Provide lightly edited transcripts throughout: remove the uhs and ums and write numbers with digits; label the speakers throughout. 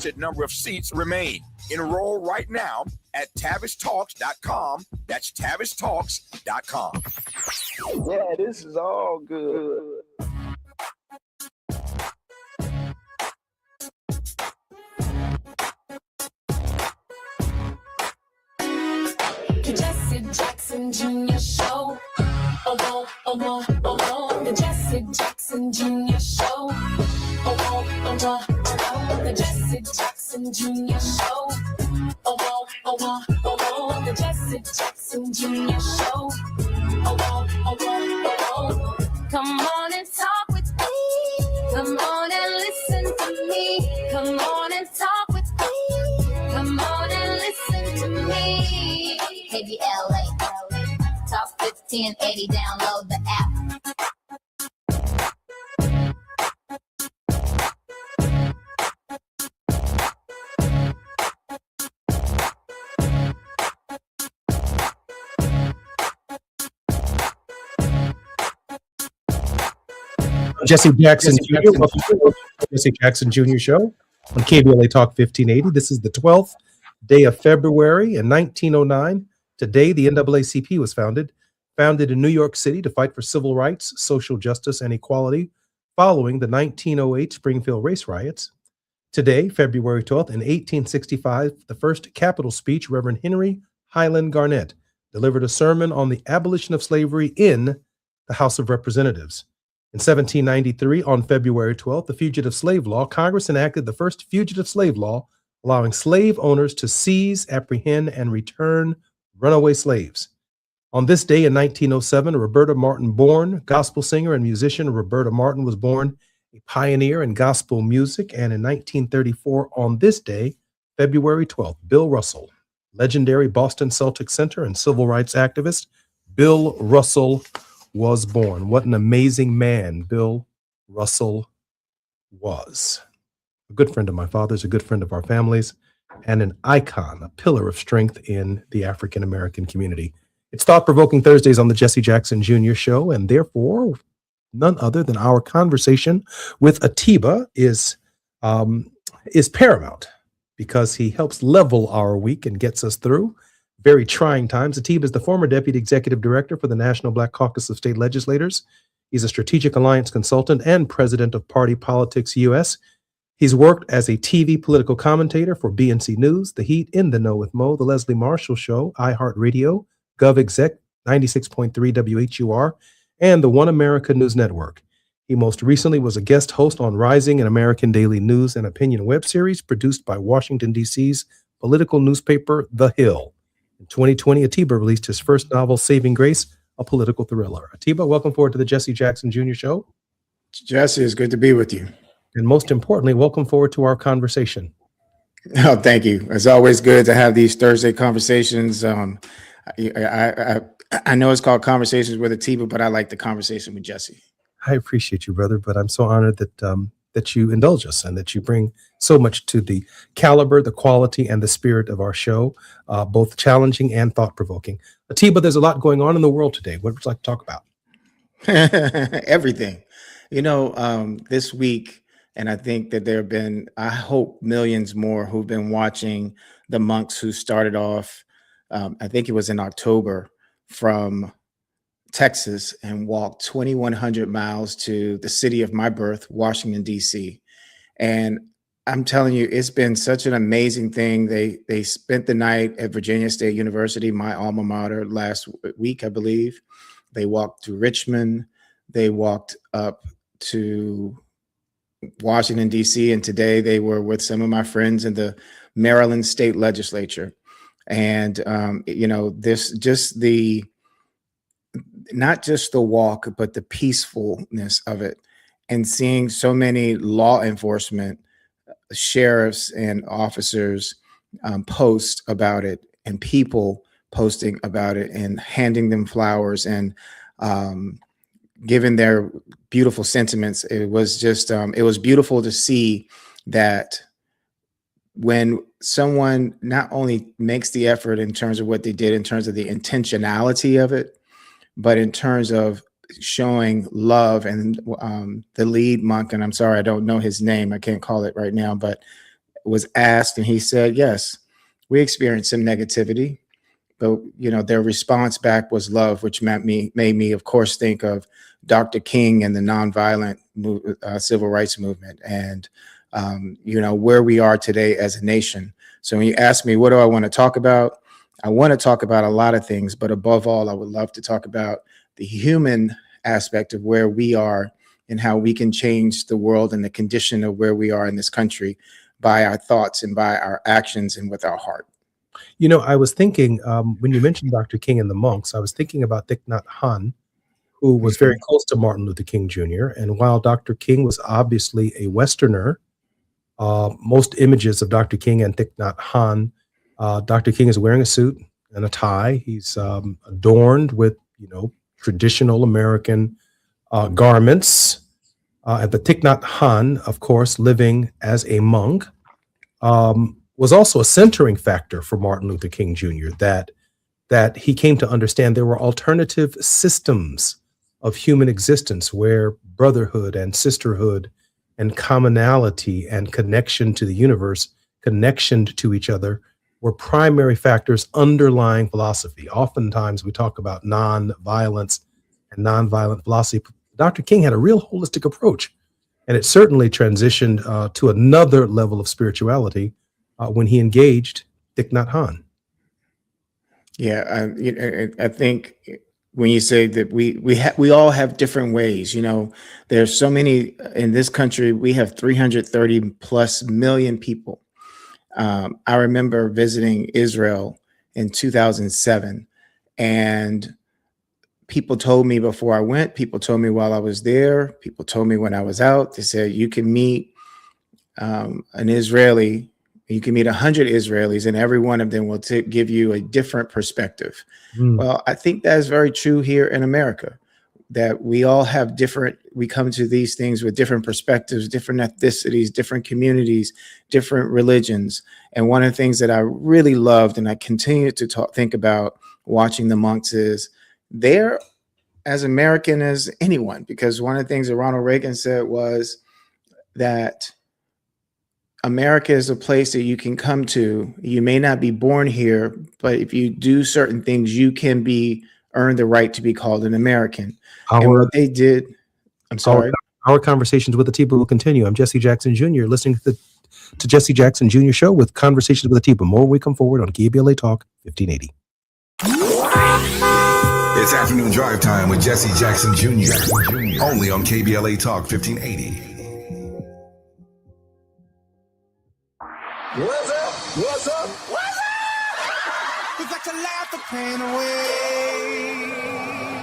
Speaker 1: limited number of seats remain. Enroll right now at TavishTalks.com. That's TavishTalks.com.
Speaker 2: Yeah, this is all good.
Speaker 3: The Jesse Jackson Jr. Show. The Jesse Jackson Jr. Show. The Jesse Jackson Jr. Show. The Jesse Jackson Jr. Show. Come on and talk with me. Come on and listen to me. Come on and talk with me. Come on and listen to me. KBLA, Talk 1580, download the app.
Speaker 4: Jesse Jackson Jr. Show on KBLA Talk 1580. This is the 12th day of February in 1909. Today, the NAACP was founded in New York City to fight for civil rights, social justice, and equality following the 1908 Springfield race riots. Today, February 12th, in 1865, the first Capitol speech, Reverend Henry Highland Garnett delivered a sermon on the abolition of slavery in the House of Representatives. In 1793, on February 12th, the Fugitive Slave Law, Congress enacted the first fugitive slave law, allowing slave owners to seize, apprehend, and return runaway slaves. On this day in 1907, Roberta Martin born, gospel singer and musician Roberta Martin was born, a pioneer in gospel music. And in 1934, on this day, February 12th, Bill Russell, legendary Boston Celtics center and civil rights activist, Bill Russell was born. What an amazing man Bill Russell was. A good friend of my father's, a good friend of our families, and an icon, a pillar of strength in the African-American community. It's Thought-Provoking Thursdays on the Jesse Jackson Jr. Show, and therefore, none other than our conversation with Atiba is paramount because he helps level our week and gets us through very trying times. Atiba is the former Deputy Executive Director for the National Black Caucus of State Legislators. He's a strategic alliance consultant and president of Party Politics US. He's worked as a TV political commentator for BNC News, The Heat, In the Know with Mo, The Leslie Marshall Show, iHeartRadio, GovExec, 96.3 WHUR, and the One America News Network. He most recently was a guest host on Rising, an American daily news and opinion web series produced by Washington, D.C.'s political newspaper, The Hill. In 2020, Atiba released his first novel, Saving Grace, a political thriller. Atiba, welcome forward to the Jesse Jackson Jr. Show.
Speaker 5: Jesse, it's good to be with you.
Speaker 4: And most importantly, welcome forward to our conversation.
Speaker 5: Oh, thank you. It's always good to have these Thursday conversations. I know it's called Conversations with Atiba, but I like the conversation with Jesse.
Speaker 4: I appreciate you, brother, but I'm so honored that you indulge us and that you bring so much to the caliber, the quality, and the spirit of our show, both challenging and thought-provoking. Atiba, there's a lot going on in the world today. What would you like to talk about?
Speaker 5: Everything. This week, and I think that there have been, I hope, millions more who've been watching the monks who started off, I think it was in October, from Texas and walked 2,100 miles to the city of my birth, Washington, D.C. And I'm telling you, it's been such an amazing thing. They spent the night at Virginia State University, my alma mater, last week, I believe. They walked to Richmond. They walked up to Washington, D.C. And today they were with some of my friends in the Maryland State Legislature. And, not just the walk, but the peacefulness of it, and seeing so many law enforcement, sheriffs and officers post about it, and people posting about it and handing them flowers and giving their beautiful sentiments. It was just, it was beautiful to see that when someone not only makes the effort in terms of what they did, in terms of the intentionality of it, but in terms of showing love. And the lead monk, and I'm sorry, I don't know his name, I can't call it right now, but was asked, and he said, yes, we experienced some negativity, but their response back was love, which made me, of course, think of Dr. King and the nonviolent civil rights movement, and where we are today as a nation. So when you ask me, what do I want to talk about? I want to talk about a lot of things, but above all, I would love to talk about the human aspect of where we are and how we can change the world and the condition of where we are in this country by our thoughts and by our actions and with our heart.
Speaker 4: I was thinking, when you mentioned Dr. King and the monks, I was thinking about Thich Nhat Hanh, who was very close to Martin Luther King Jr. And while Dr. King was obviously a Westerner, most images of Dr. King and Thich Nhat Hanh, Dr. King is wearing a suit and a tie. He's adorned with, traditional American garments. And the Thich Nhat Hanh, of course, living as a monk, was also a centering factor for Martin Luther King Jr. That he came to understand there were alternative systems of human existence where brotherhood and sisterhood and commonality and connection to the universe, connection to each other, were primary factors underlying philosophy. Oftentimes we talk about nonviolence and nonviolent philosophy. Dr. King had a real holistic approach, and it certainly transitioned to another level of spirituality when he engaged Thich Nhat Hanh.
Speaker 5: Yeah, I think when you say that we all have different ways, there's so many in this country. We have 330 plus million people. I remember visiting Israel in 2007, and people told me before I went, people told me while I was there, people told me when I was out, they said, you can meet an Israeli, you can meet 100 Israelis, and every one of them will give you a different perspective. Well, I think that is very true here in America, that we all have we come to these things with different perspectives, different ethnicities, different communities, different religions. And one of the things that I really loved, and I continue to think about watching the monks, is they're as American as anyone, because one of the things that Ronald Reagan said was that America is a place that you can come to. You may not be born here, but if you do certain things, you can earn the right to be called an American. And what they did, I'm sorry.
Speaker 4: Our conversations with Atiba will continue. I'm Jesse Jackson Jr., listening to Jesse Jackson Jr. Show with Conversations with Atiba. More when we come forward on KBLA Talk 1580.
Speaker 1: It's afternoon drive time with Jesse Jackson Jr. Only on KBLA Talk 1580.
Speaker 6: What's up? What's up? What's up? We got to laugh the pain away.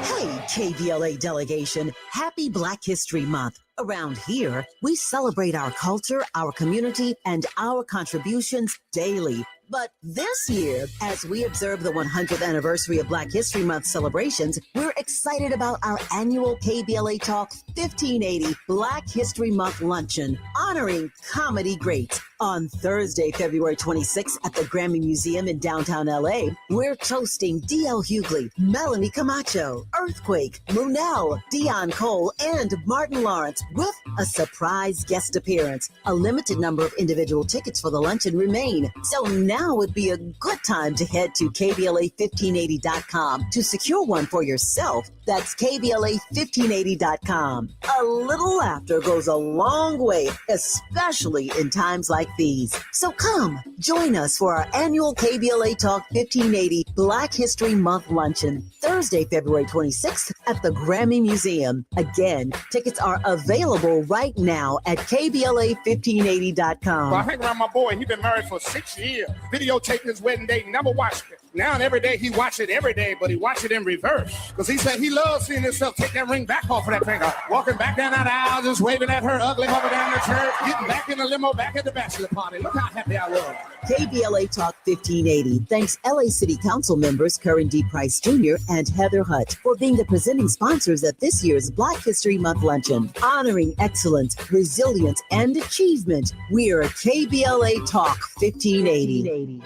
Speaker 7: Hey, KBLA delegation, happy Black History Month. Around here, we celebrate our culture, our community, and our contributions daily. But this year, as we observe the 100th anniversary of Black History Month celebrations, we're excited about our annual KBLA Talk 1580 Black History Month Luncheon, honoring comedy greats. On Thursday, February 26th at the Grammy Museum in downtown LA, we're toasting D.L. Hughley, Melanie Camacho, Earthquake, Munel, Dion Cole, and Martin Lawrence with a surprise guest appearance. A limited number of individual tickets for the luncheon remain, so now would be a good time to head to KBLA1580.com to secure one for yourself. That's KBLA1580.com. A little laughter goes a long way, especially in times like these. So come, join us for our annual KBLA Talk 1580 Black History Month Luncheon, Thursday, February 26th at the Grammy Museum. Again, tickets are available right now at KBLA1580.com.
Speaker 8: Well, I hang around my boy. He's been married for 6 years. Videotaped his wedding day, never watched it. Now and every day he watch it every day, but he watch it in reverse. Because he said he loves seeing himself take that ring back off of that finger. Walking back down that aisle, just waving at her, ugly mother down the church, getting back in the limo, back at the bachelor party. Look how happy I was.
Speaker 7: KBLA Talk 1580 thanks LA City Council members Curran D. Price Jr. and Heather Hutt for being the presenting sponsors at this year's Black History Month Luncheon. Honoring excellence, resilience, and achievement, we're KBLA Talk 1580.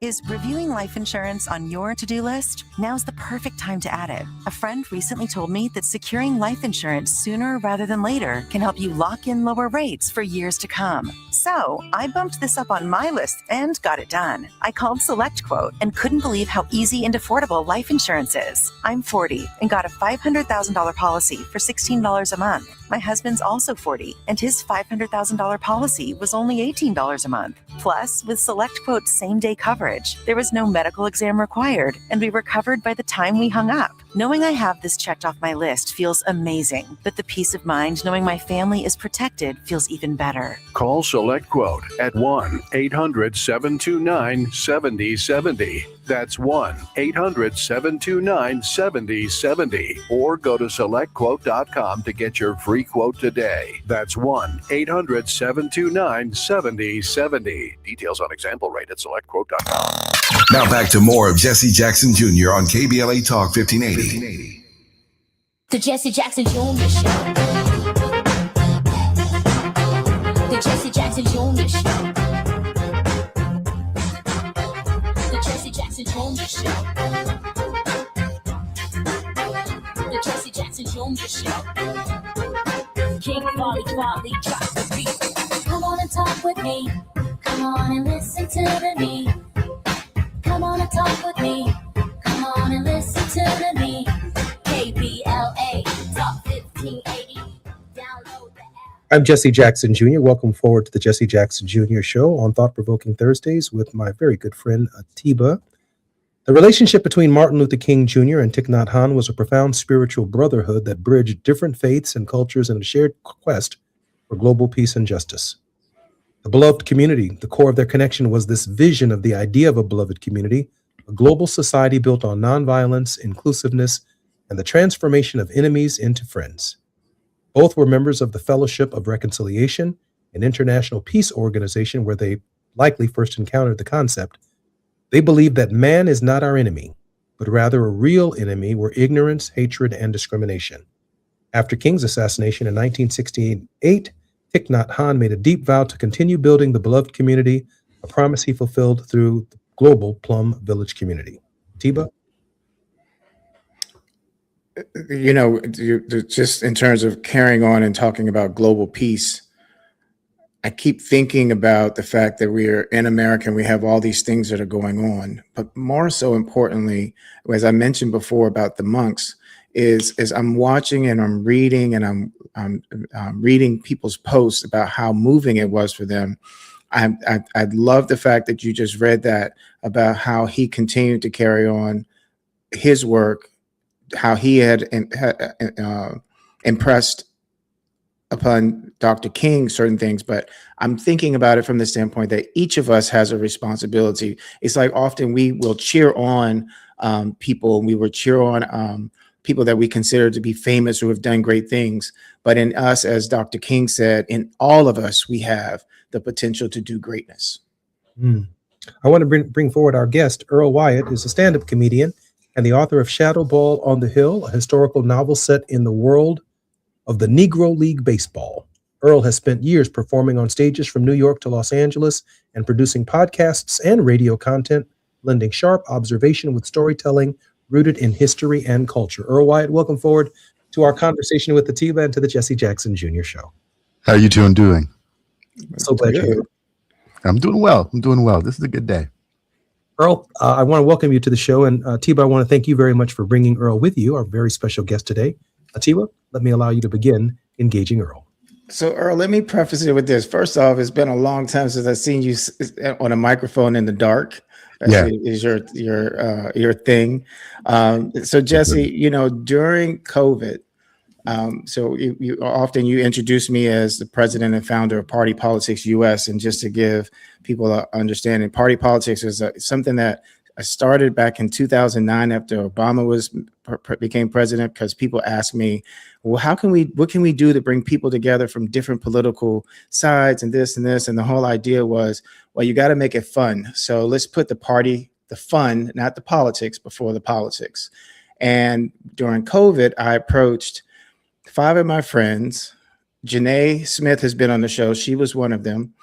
Speaker 9: Is reviewing life insurance on your to-do list? Now's the perfect time to add it. A friend recently told me that securing life insurance sooner rather than later can help you lock in lower rates for years to come. So I bumped this up on my list and got it done. I called SelectQuote and couldn't believe how easy and affordable life insurance is. I'm 40 and got a $500,000 policy for $16 a month. My husband's also 40 and his $500,000 policy was only $18 a month. Plus, with SelectQuote's same-day coverage, there was no medical exam required, and we were covered by the time we hung up. Knowing I have this checked off my list feels amazing, but the peace of mind knowing my family is protected feels even better.
Speaker 10: Call SelectQuote at 1-800-729-7070. That's 1-800-729-7070. Or go to SelectQuote.com to get your free quote today. That's 1-800-729-7070. Details on example rate at SelectQuote.com.
Speaker 1: Now back to more of Jesse Jackson Jr. on KBLA Talk 1580.
Speaker 3: The Jesse Jackson Jr. Show. The Jesse Jackson Jr. Show. The Jesse Jackson Jr. Show. The Jesse Jackson Jr. Show. King Quality drops the beat. Come on and talk with me. Come on and listen to me. Come on and talk with me. Come on and listen to me. KBLA Talk 1580. Download the app.
Speaker 4: I'm Jesse Jackson Jr. Welcome forward to the Jesse Jackson Jr. Show on Thought Provoking Thursdays with my very good friend Atiba. The relationship between Martin Luther King Jr. and Thich Nhat Hanh was a profound spiritual brotherhood that bridged different faiths and cultures in a shared quest for global peace and justice. The beloved community, the core of their connection was this vision of the idea of a beloved community, a global society built on nonviolence, inclusiveness, and the transformation of enemies into friends. Both were members of the Fellowship of Reconciliation, an international peace organization where they likely first encountered the concept. They believed that man is not our enemy, but rather a real enemy were ignorance, hatred, and discrimination. After King's assassination in 1968, Thich Nhat Hanh made a deep vow to continue building the beloved community, a promise he fulfilled through the global Plum Village community. Tiba?
Speaker 5: You know, just in terms of carrying on and talking about global peace, I keep thinking about the fact that we are in America and we have all these things that are going on. But more so importantly, as I mentioned before about the monks, is I'm watching and I'm reading and I'm reading people's posts about how moving it was for them. I love the fact that you just read that about how he continued to carry on his work, how he had impressed upon Dr. King certain things, but I'm thinking about it from the standpoint that each of us has a responsibility. It's like often we will cheer on people, we will cheer on people that we consider to be famous who have done great things. But in us, as Dr. King said, in all of us, we have the potential to do greatness.
Speaker 4: I want to bring forward our guest. Earl Wyatt is a stand-up comedian and the author of Shadow Ball on the Hill, a historical novel set in the world of the Negro League Baseball. Earl has spent years performing on stages from New York to Los Angeles and producing podcasts and radio content, blending sharp observation with storytelling rooted in history and culture. Earl Wyatt, welcome forward to our conversation with Atiba and to the Jesse Jackson Jr. Show.
Speaker 11: How are you two doing?
Speaker 4: So glad you're here.
Speaker 11: I'm doing well. This is a good day.
Speaker 4: Earl, I want to welcome you to the show. And Atiba, I want to thank you very much for bringing Earl with you, our very special guest today. Atiba, let me allow you to begin engaging Earl.
Speaker 5: So Earl, let me preface it with this. First off, it's been a long time since I've seen you on a microphone in the dark. Is your thing. So Jesse, you know, during COVID, so you often introduce me as the president and founder of Party Politics US, and just to give people an understanding, Party Politics is something that I started back in 2009 after Obama became president, because people asked me, well, what can we do to bring people together from different political sides and this and this? And the whole idea was, well, you got to make it fun. So let's put the fun, not the politics, before the politics. And during COVID, I approached 5 of my friends. Janae Smith has been on the show. She was one of them.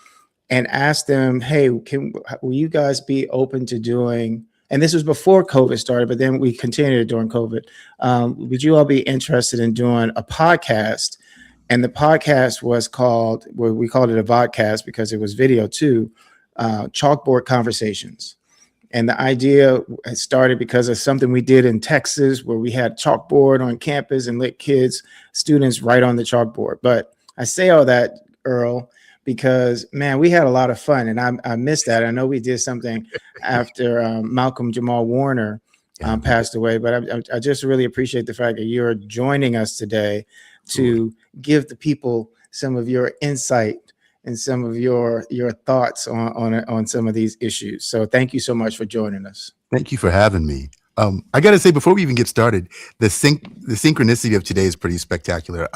Speaker 5: and asked them, hey, will you guys be open to doing, and this was before COVID started, but then we continued during COVID. Would you all be interested in doing a podcast? And the podcast was called, well, we called it a vodcast because it was video too, Chalkboard Conversations. And the idea started because of something we did in Texas where we had chalkboard on campus and let students write on the chalkboard. But I say all that, Earl, because, man, we had a lot of fun, and I missed that. I know we did something after Malcolm Jamal Warner passed away, but I just really appreciate the fact that you're joining us today to give the people some of your insight and some of your thoughts on some of these issues. So thank you so much for joining us.
Speaker 11: Thank you for having me. I got to say, before we even get started, the synchronicity of today is pretty spectacular.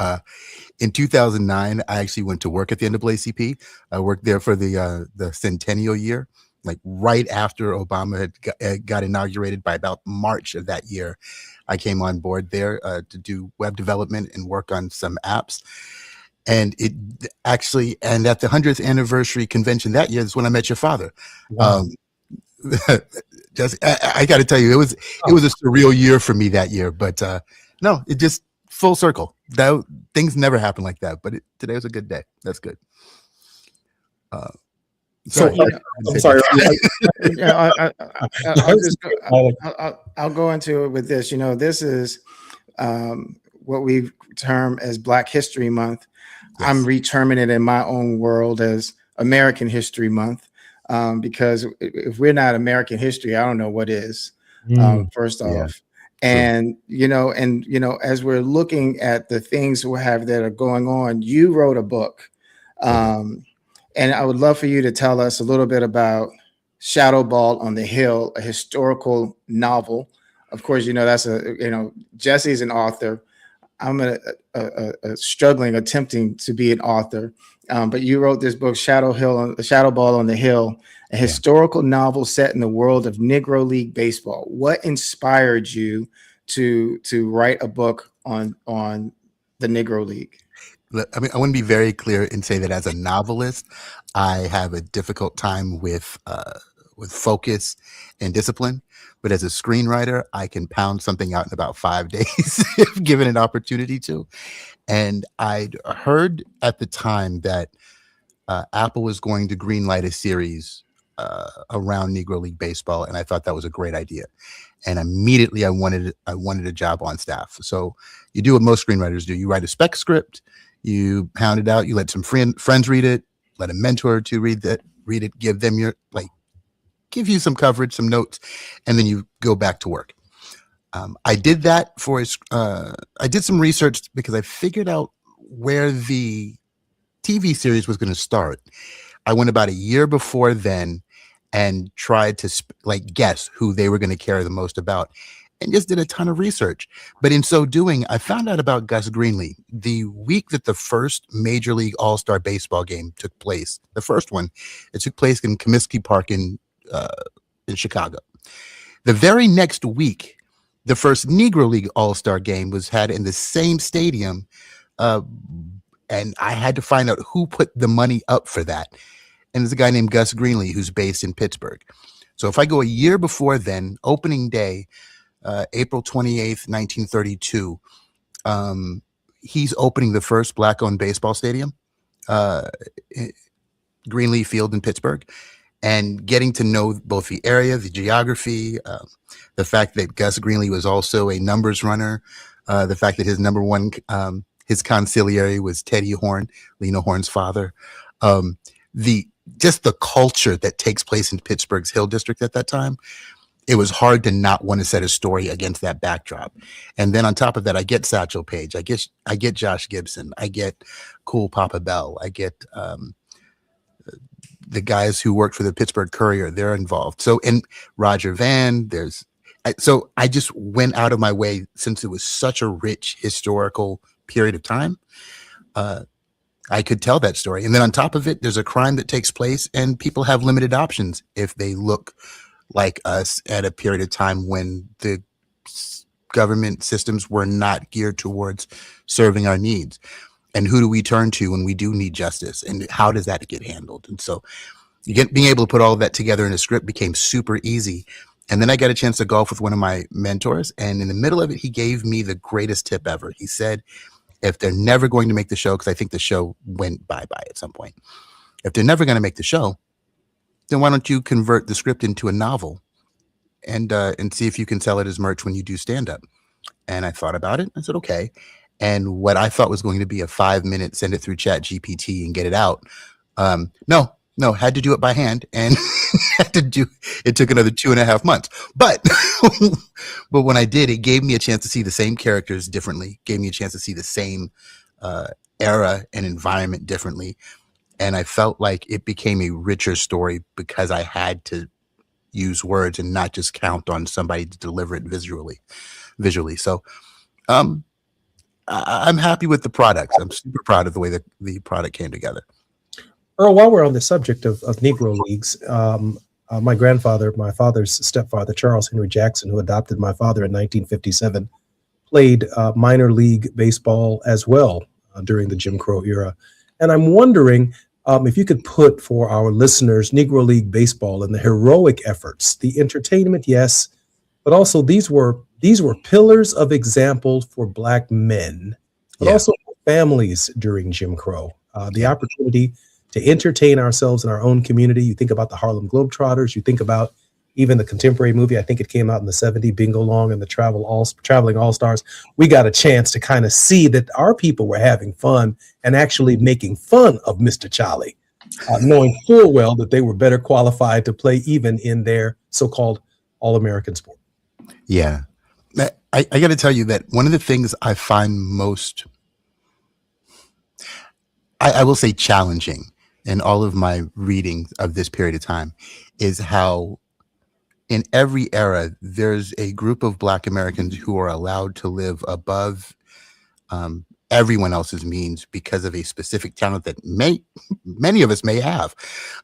Speaker 11: In 2009, I actually went to work at the NAACP. I worked there for the centennial year, like right after Obama had got inaugurated. By about March of that year, I came on board there to do web development and work on some apps. And it actually, and at the 100th anniversary convention that year is when I met your father. Wow. I got to tell you, it was a surreal year for me that year, but no, it just full circle. Things never happen like that, but today was a good day. That's good.
Speaker 5: So I'm sorry. I'll go into it with this. This is what we term as Black History Month. Yes. I'm reterming it in my own world as American History Month, because if we're not American history, I don't know what is. First off, and as we're looking at the things that are going on, you wrote a book, and I would love for you to tell us a little bit about Shadow Ball on the Hill, a historical novel. Of course, that's Jesse's an author. I'm attempting to be an author, but you wrote this book, Shadow Ball on the Hill, a historical novel set in the world of Negro League baseball. What inspired you to write a book on the Negro League?
Speaker 11: I mean, I want to be very clear and say that as a novelist, I have a difficult time with focus and discipline. But as a screenwriter, I can pound something out in about 5 days if given an opportunity to. And I'd heard at the time that Apple was going to greenlight a series around Negro League baseball, and I thought that was a great idea. And immediately I wanted a job on staff. So you do what most screenwriters do. You write a spec script, you pound it out, you let some friends read it, let a mentor or two read it, give them give you some coverage, some notes, and then you go back to work. I did that I did some research because I figured out where the TV series was going to start. I went about a year before then and tried to guess who they were going to care the most about, and just did a ton of research. But in so doing, I found out about Gus Greenlee the week that the first Major League All-Star Baseball game took place. The first one, it took place in Comiskey Park in Chicago. The very next week, the first Negro League All-Star game was had in the same stadium, and I had to find out who put the money up for that. And there's a guy named Gus Greenlee who's based in Pittsburgh. So if I go a year before then, opening day, April 28th, 1932, he's opening the first Black-owned baseball stadium, Greenlee Field in Pittsburgh. And getting to know both the area, the geography, the fact that Gus Greenlee was also a numbers runner, the fact that his number one, his consigliere was Teddy Horn, Lena Horne's father, just the culture that takes place in Pittsburgh's Hill District at that time, it was hard to not want to set a story against that backdrop. And then on top of that, I get Satchel Paige, I get Josh Gibson, I get Cool Papa Bell, I get the guys who worked for the Pittsburgh Courier, they're involved. So, and Roger Van, so I just went out of my way, since it was such a rich historical period of time, I could tell that story. And then on top of it, there's a crime that takes place and people have limited options if they look like us at a period of time when the government systems were not geared towards serving our needs. and who do we turn to when we do need justice, and how does that get handled? And so being able to put all of that together in a script became super easy. And then I got a chance to golf with one of my mentors, and in the middle of it, he gave me the greatest tip ever. He said, if they're never going to make the show, because I think the show went bye-bye at some point, if they're never going to make the show, then why don't you convert the script into a novel and see if you can sell it as merch when you do stand-up? And I thought about it. I said, okay. And what I thought was going to be a 5-minute send it through Chat GPT and get it out. No, had to do it by hand, and it took another 2.5 months. But when I did, it gave me a chance to see the same characters differently, gave me a chance to see the same era and environment differently. And I felt like it became a richer story because I had to use words and not just count on somebody to deliver it visually. So I'm happy with the product. I'm super proud of the way that the product came together.
Speaker 4: Earl, while we're on the subject of Negro Leagues, my grandfather, my father's stepfather, Charles Henry Jackson, who adopted my father in 1957, played minor league baseball as well during the Jim Crow era. And I'm wondering if you could put for our listeners Negro League baseball and the heroic efforts, the entertainment, yes, but also these were pillars of example for Black men, but also families during Jim Crow. The opportunity to entertain ourselves in our own community. You think about the Harlem Globetrotters. You think about even the contemporary movie. I think it came out in the 70s, Bingo Long and the Traveling All-Stars. We got a chance to kind of see that our people were having fun and actually making fun of Mr. Charlie, knowing full well that they were better qualified to play even in their so-called all-American sport.
Speaker 11: Yeah. I got to tell you that one of the things I find most, I will say, challenging in all of my reading of this period of time is how in every era, there's a group of Black Americans who are allowed to live above everyone else's means because of a specific talent that many of us may have.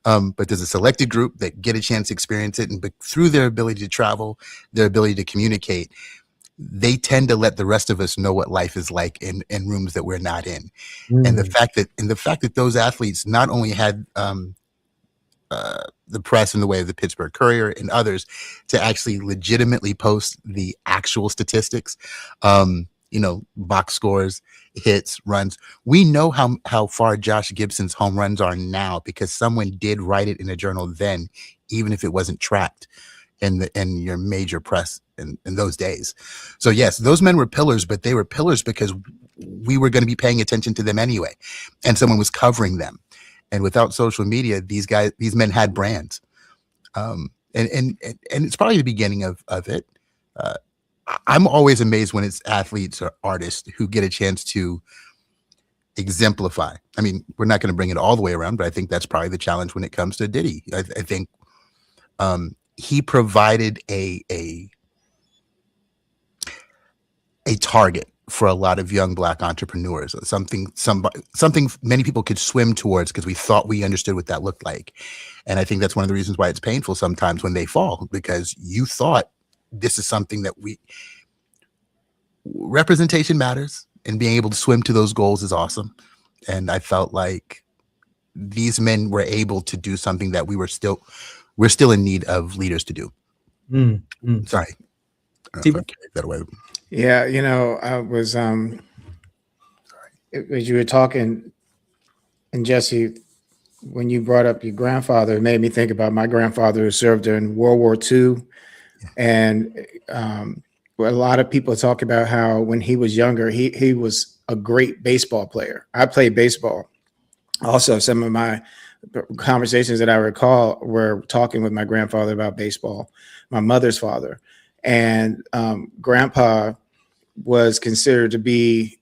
Speaker 11: But there's a selected group that get a chance to experience it, and through their ability to travel, their ability to communicate, they tend to let the rest of us know what life is like in rooms that we're not in. And the fact that those athletes not only had the press in the way of the Pittsburgh Courier and others to actually legitimately post the actual statistics, box scores, hits, runs. We know how far Josh Gibson's home runs are now because someone did write it in a journal then, even if it wasn't tracked in your major press in those days. So yes, those men were pillars, but they were pillars because we were going to be paying attention to them anyway, and someone was covering them. And without social media, these men had brands, and it's probably the beginning of it. I'm always amazed when it's athletes or artists who get a chance to exemplify. I mean, we're not going to bring it all the way around, but I think that's probably the challenge when it comes to Diddy. I think he provided a target for a lot of young Black entrepreneurs, something many people could swim towards because we thought we understood what that looked like. And I think that's one of the reasons why it's painful sometimes when they fall, because you thought this is something that representation matters, and being able to swim to those goals is awesome. And I felt like these men were able to do something that we're still in need of leaders to do. Sorry. That away.
Speaker 5: Yeah, I was as you were talking, and Jesse, when you brought up your grandfather, it made me think about my grandfather who served during World War II. And a lot of people talk about how when he was younger, he was a great baseball player. I played baseball. Also, some of my conversations that I recall were talking with my grandfather about baseball, my mother's father. And Grandpa was considered to be,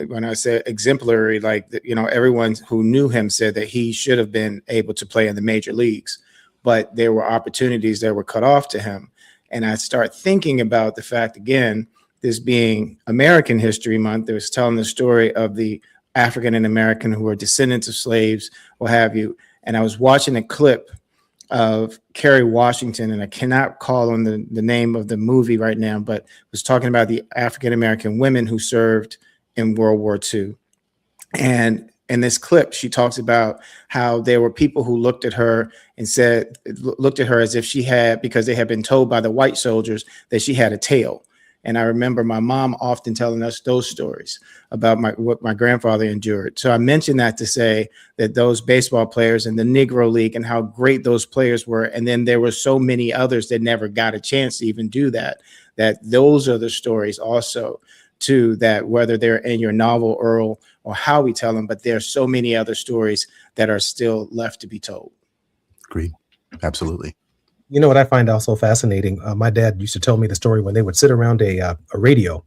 Speaker 5: when I say exemplary, like, everyone who knew him said that he should have been able to play in the major leagues, but there were opportunities that were cut off to him. And I start thinking about the fact, again, this being American History Month, it was telling the story of the African and American who were descendants of slaves, what have you. And I was watching a clip of Kerry Washington, and I cannot call on the name of the movie right now, but was talking about the African American women who served in World War II. And in this clip, she talks about how there were people who looked at her as if she had, because they had been told by the white soldiers that she had a tail. And I remember my mom often telling us those stories about what my grandfather endured. So I mentioned that to say that those baseball players in the Negro League and how great those players were. And then there were so many others that never got a chance to even do that, that those are the stories also too, that whether they're in your novel, Earl, or how we tell them, but there are so many other stories that are still left to be told.
Speaker 11: Agreed. Absolutely.
Speaker 4: You know what I find also fascinating? My dad used to tell me the story when they would sit around a radio,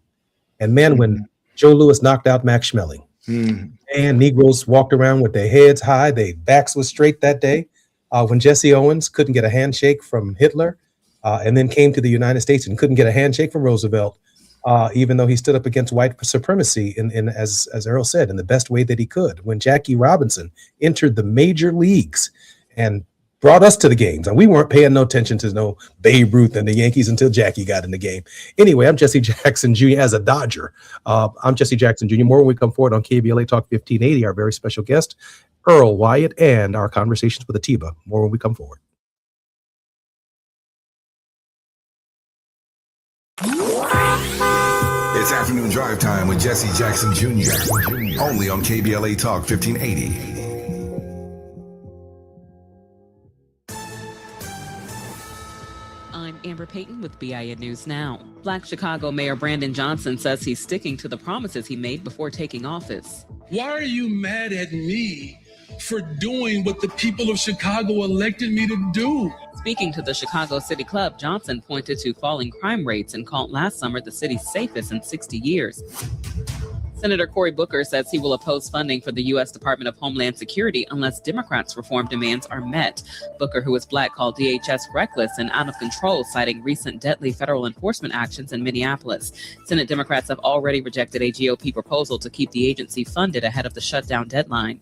Speaker 4: and man, when Joe Louis knocked out Max Schmeling, and Negroes walked around with their heads high, their backs was straight that day. When Jesse Owens couldn't get a handshake from Hitler, and then came to the United States and couldn't get a handshake from Roosevelt, even though he stood up against white supremacy, as Earl said, in the best way that he could. When Jackie Robinson entered the major leagues and brought us to the games, and we weren't paying no attention to no Babe Ruth and the Yankees until Jackie got in the game. Anyway, I'm Jesse Jackson Jr. as a Dodger. I'm Jesse Jackson Jr. More when we come forward on KBLA Talk 1580, our very special guest, Earl Wyatt, and our conversations with Atiba. More when we come forward.
Speaker 12: It's afternoon drive time with Jesse Jackson Jr. Only on KBLA Talk 1580.
Speaker 13: I'm Amber Payton with BIN News Now. Black Chicago Mayor Brandon Johnson says he's sticking to the promises he made before taking office.
Speaker 14: Why are you mad at me for doing what the people of Chicago elected me to do?
Speaker 13: Speaking to the Chicago City Club, Johnson pointed to falling crime rates and called last summer the city's safest in 60 years. Senator Cory Booker says he will oppose funding for the U.S. Department of Homeland Security unless Democrats' reform demands are met. Booker, who is black, called DHS reckless and out of control, citing recent deadly federal enforcement actions in Minneapolis. Senate Democrats have already rejected a GOP proposal to keep the agency funded ahead of the shutdown deadline.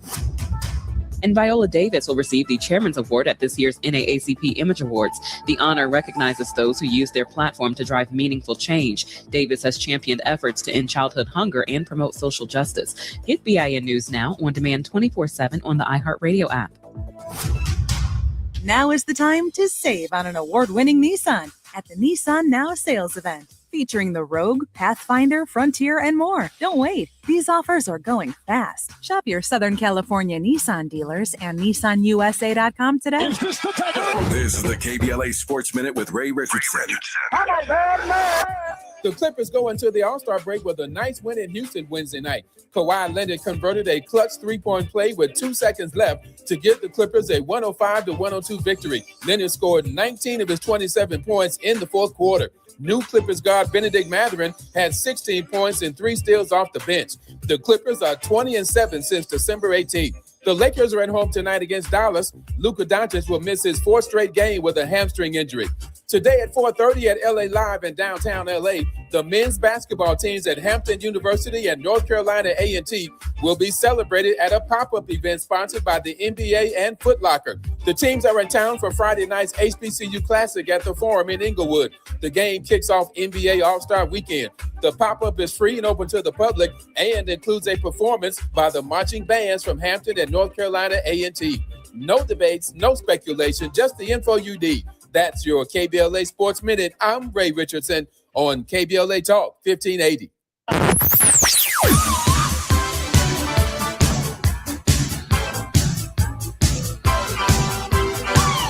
Speaker 13: And Viola Davis will receive the Chairman's Award at this year's NAACP Image Awards. The honor recognizes those who use their platform to drive meaningful change. Davis has championed efforts to end childhood hunger and promote social justice. Get BIN News Now on demand 24/7 on the iHeartRadio app.
Speaker 15: Now is the time to save on an award-winning Nissan at the Nissan Now sales event, featuring the Rogue, Pathfinder, Frontier, and more. Don't wait. These offers are going fast. Shop your Southern California Nissan dealers and NissanUSA.com today.
Speaker 12: This is the KBLA Sports Minute with Ray Richardson.
Speaker 16: The Clippers go into the All-Star break with a nice win in Houston Wednesday night. Kawhi Leonard converted a clutch three-point play with 2 seconds left to give the Clippers a 105-102 victory. Leonard scored 19 of his 27 points in the fourth quarter. New Clippers guard Benedict Mathurin had 16 points and 3 steals off the bench. The Clippers are 20-7 since December 18th. The Lakers are at home tonight against Dallas. Luka Doncic will miss his 4th straight game with a hamstring injury. Today at 4:30 at LA Live in downtown LA, the men's basketball teams at Hampton University and North Carolina A&T will be celebrated at a pop-up event sponsored by the NBA and Foot Locker. The teams are in town for Friday night's HBCU Classic at the Forum in Inglewood. The game kicks off NBA All-Star Weekend. The pop-up is free and open to the public and includes a performance by the marching bands from Hampton and North Carolina A&T. No debates, no speculation, just the info you need. That's your KBLA Sports Minute. I'm Ray Richardson on KBLA Talk 1580.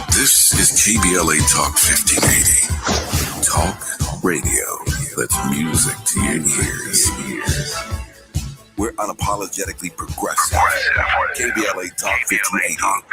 Speaker 12: This is KBLA Talk 1580. Talk radio. That's music to your ears. We're unapologetically progressive. KBLA Talk 1580.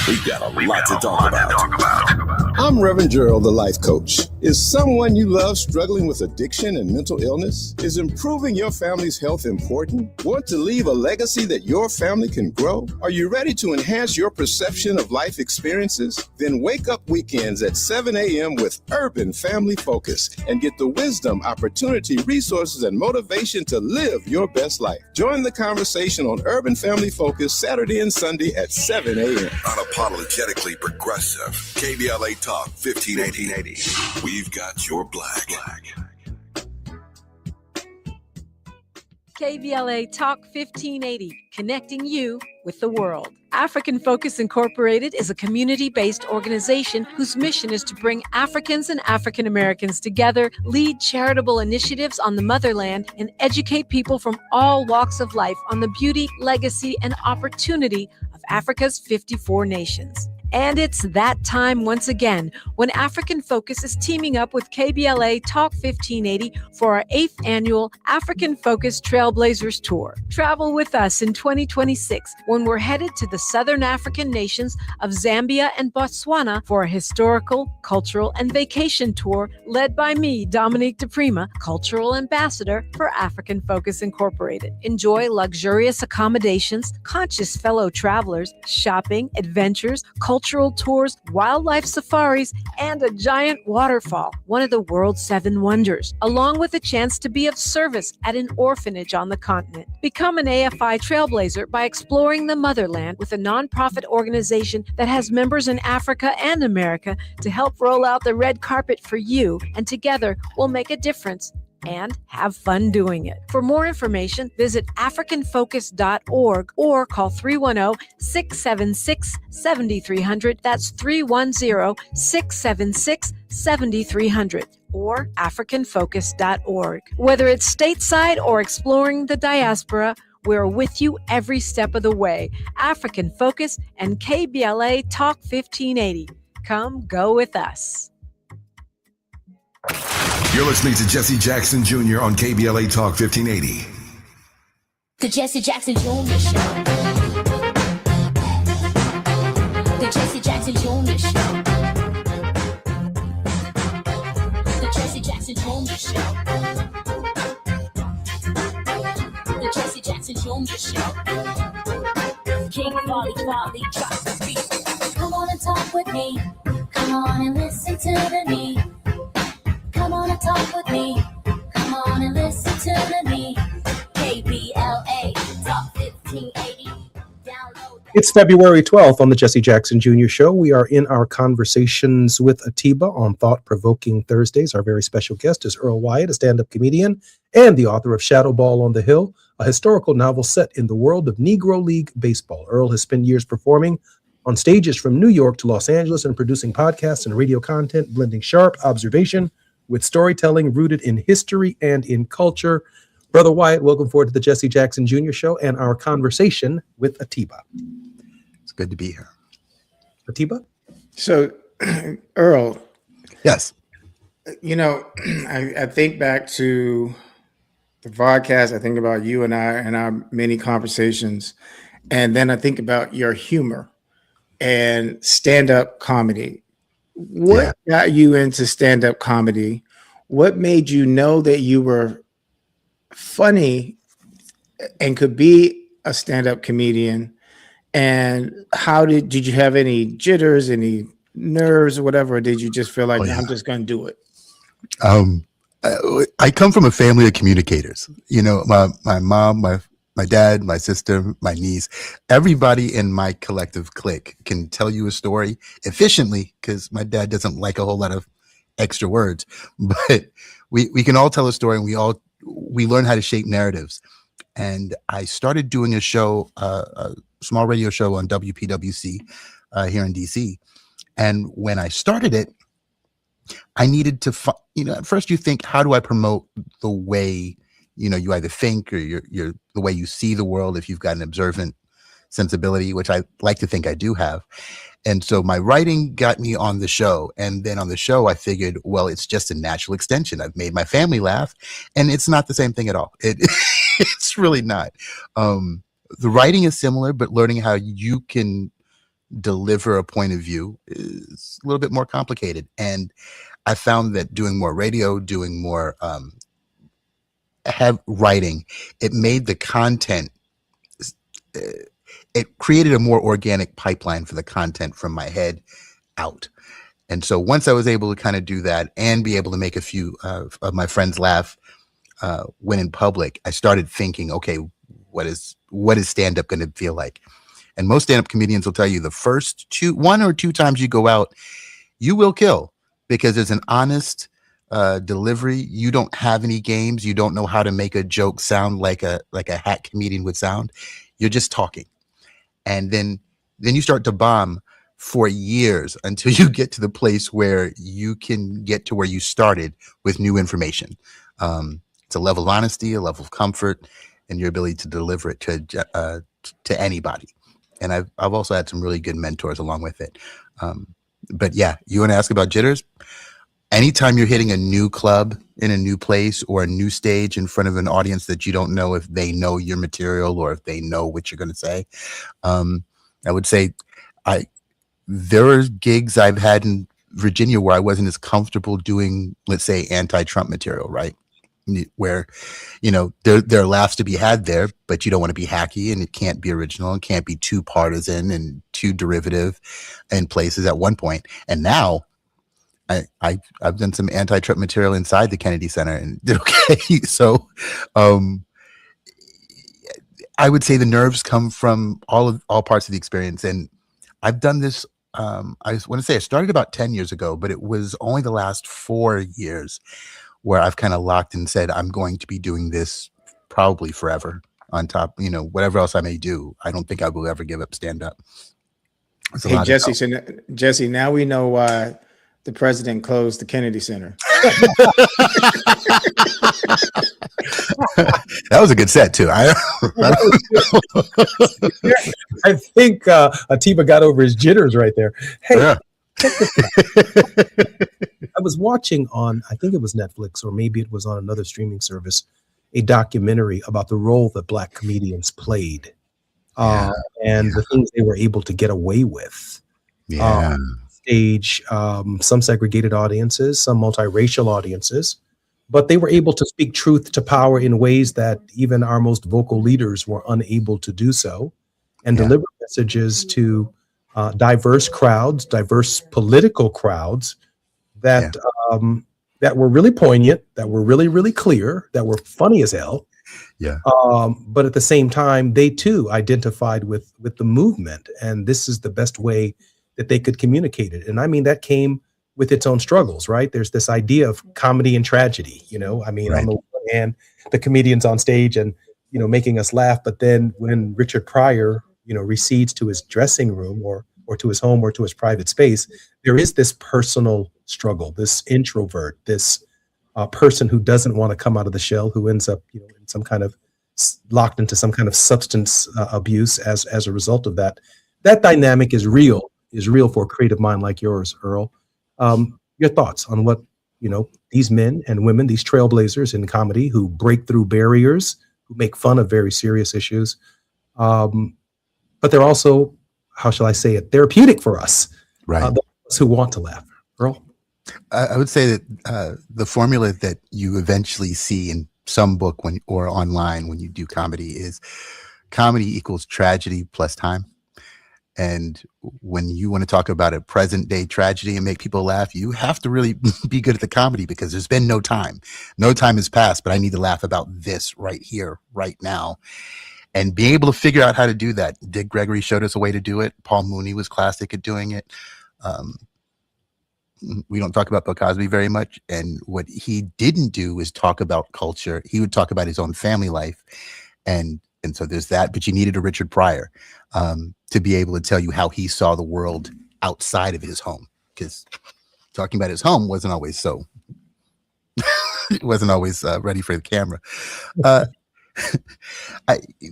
Speaker 12: We got a lot to talk about.
Speaker 17: I'm Reverend Gerald, the life coach. Is someone you love struggling with addiction and mental illness? Is improving your family's health important? Want to leave a legacy that your family can grow? Are you ready to enhance your perception of life experiences? Then wake up weekends at 7 a.m. with Urban Family Focus and get the wisdom, opportunity, resources, and motivation to live your best life. Join the conversation on Urban Family Focus Saturday and Sunday at 7 a.m.
Speaker 12: Unapologetically progressive. KBLA Talk 1580. We've got your black.
Speaker 18: KBLA Talk 1580, connecting you with the world. African Focus Incorporated is a community-based organization whose mission is to bring Africans and African Americans together, lead charitable initiatives on the motherland, and educate people from all walks of life on the beauty, legacy, and opportunity of Africa's 54 nations. And it's that time once again when African Focus is teaming up with KBLA Talk 1580 for our 8th annual African Focus Trailblazers Tour. Travel with us in 2026 when we're headed to the Southern African nations of Zambia and Botswana for a historical, cultural, and vacation tour led by me, Dominique DePrima, Cultural Ambassador for African Focus Incorporated. Enjoy luxurious accommodations, conscious fellow travelers, shopping, adventures, cultural tours, wildlife safaris, and a giant waterfall, one of the world's 7 wonders, along with a chance to be of service at an orphanage on the continent. Become an AFI trailblazer by exploring the motherland with a nonprofit organization that has members in Africa and America to help roll out the red carpet for you, and together we'll make a difference and have fun doing it. For more information, visit africanfocus.org or call 310-676-7300. That's 310-676-7300 or africanfocus.org. Whether it's stateside or exploring the diaspora, we're with you every step of the way. African Focus and KBLA Talk 1580. Come go with us.
Speaker 12: You're listening to Jesse Jackson Jr. on KBLA Talk 1580.
Speaker 3: The Jesse Jackson Jr. Show. The Jesse Jackson Jr. Show. The Jesse Jackson Jr. Show. The Jesse Jackson Jr. Show. King Volley drops the beat. Come on and talk with me. Come on and listen to the me. Come on and talk with me. Come on and listen to me. KBLA Talk 1580. Download.
Speaker 4: It's February 12th on the Jesse Jackson Jr. Show. We are in our Conversations with Atiba on Thought-Provoking Thursdays. Our very special guest is Earl Wyatt, a stand-up comedian and the author of Shadow Ball on the Hill, a historical novel set in the world of Negro League baseball. Earl has spent years performing on stages from New York to Los Angeles and producing podcasts and radio content, blending sharp observation with storytelling rooted in history and in culture. Brother Wyatt, welcome forward to the Jesse Jackson Jr. Show and our Conversation with Atiba.
Speaker 11: It's good to be here.
Speaker 4: Atiba?
Speaker 5: So, Earl.
Speaker 11: Yes.
Speaker 5: You know, I think back to the podcast. I think about you and I and our many conversations. And then I think about your humor and stand-up comedy. What got you into stand-up comedy? What made you know that you were funny and could be a stand-up comedian? And how did you have any jitters, any nerves or whatever, or did you just feel like I'm just going to do it?
Speaker 11: I come from a family of communicators. You know, my mom, my dad, my sister, my niece, everybody in my collective clique can tell you a story efficiently because my dad doesn't like a whole lot of extra words, but we can all tell a story and we learn how to shape narratives. And I started doing a show, a small radio show on WPWC here in DC. And when I started it, I needed to, at first you think, how do I promote the way, you either think or you're the way you see the world if you've got an observant sensibility, which I like to think I do have. And so my writing got me on the show. And then on the show, I figured, well, it's just a natural extension. I've made my family laugh and it's not the same thing at all. It's really not. The writing is similar, but learning how you can deliver a point of view is a little bit more complicated. And I found that doing more radio, doing more writing, it made the content, it created a more organic pipeline for the content from my head out. And so once I was able to kind of do that and be able to make a few of my friends laugh when in public, I started thinking, okay, what is stand-up going to feel like? And most stand-up comedians will tell you the first one or two times you go out, you will kill because there's an honest delivery. You don't have any games. You don't know how to make a joke sound like a hack comedian would sound. You're just talking, and then you start to bomb for years until you get to the place where you can get to where you started with new information. It's a level of honesty, a level of comfort, and your ability to deliver it to anybody. And I've also had some really good mentors along with it. But yeah, you want to ask about jitters? Anytime you're hitting a new club in a new place or a new stage in front of an audience that you don't know if they know your material or if they know what you're going to say, I would say there are gigs I've had in Virginia where I wasn't as comfortable doing, let's say, anti-Trump material, right? Where, there are laughs to be had there, but you don't want to be hacky, and it can't be original and can't be too partisan and too derivative in places at one point. And now I've done some anti-Trump material inside the Kennedy Center and did okay. So I would say the nerves come from all parts of the experience. And I've done this, I want to say I started about 10 years ago, but it was only the last 4 years where I've kind of locked and said, I'm going to be doing this probably forever on top, whatever else I may do. I don't think I will ever give up stand-up.
Speaker 5: Hey, Jesse, Jesse, now we know why the president closed the Kennedy Center.
Speaker 11: That was a good set too. I
Speaker 4: think Atiba got over his jitters right there. Hey, yeah. I was watching on, I think it was Netflix or maybe it was on another streaming service, a documentary about the role that Black comedians played and the things they were able to get away with.
Speaker 11: Yeah.
Speaker 4: Stage, some segregated audiences, some multiracial audiences, but they were able to speak truth to power in ways that even our most vocal leaders were unable to do so, and deliver messages to diverse crowds, diverse political crowds that that were really poignant, that were really, really clear, that were funny as hell.
Speaker 11: Yeah.
Speaker 4: But at the same time, they too identified with the movement, and this is the best way that they could communicate it. And I mean, that came with its own struggles, right? There's this idea of comedy and tragedy, I mean, on the one hand, the comedians on stage and, making us laugh. But then when Richard Pryor, recedes to his dressing room or to his home or to his private space, there is this personal struggle, this introvert, this person who doesn't want to come out of the shell, who ends up, in some kind of locked into some kind of substance abuse as a result of that. That dynamic is real for a creative mind like yours, Earl. Your thoughts on what, these men and women, these trailblazers in comedy who break through barriers, who make fun of very serious issues, but they're also, how shall I say it, therapeutic for us,
Speaker 11: right?
Speaker 4: Those who want to laugh. Earl?
Speaker 11: I would say that the formula that you eventually see in some book or online when you do comedy is comedy equals tragedy plus time. And when you want to talk about a present day tragedy and make people laugh, you have to really be good at the comedy because there's been no time. No time has passed, but I need to laugh about this right here, right now. And being able to figure out how to do that. Dick Gregory showed us a way to do it. Paul Mooney was classic at doing it. We don't talk about Bill Cosby very much. And what he didn't do is talk about culture. He would talk about his own family life. And so there's that, but you needed a Richard Pryor to be able to tell you how he saw the world outside of his home, because talking about his home wasn't always so, it wasn't always ready for the camera.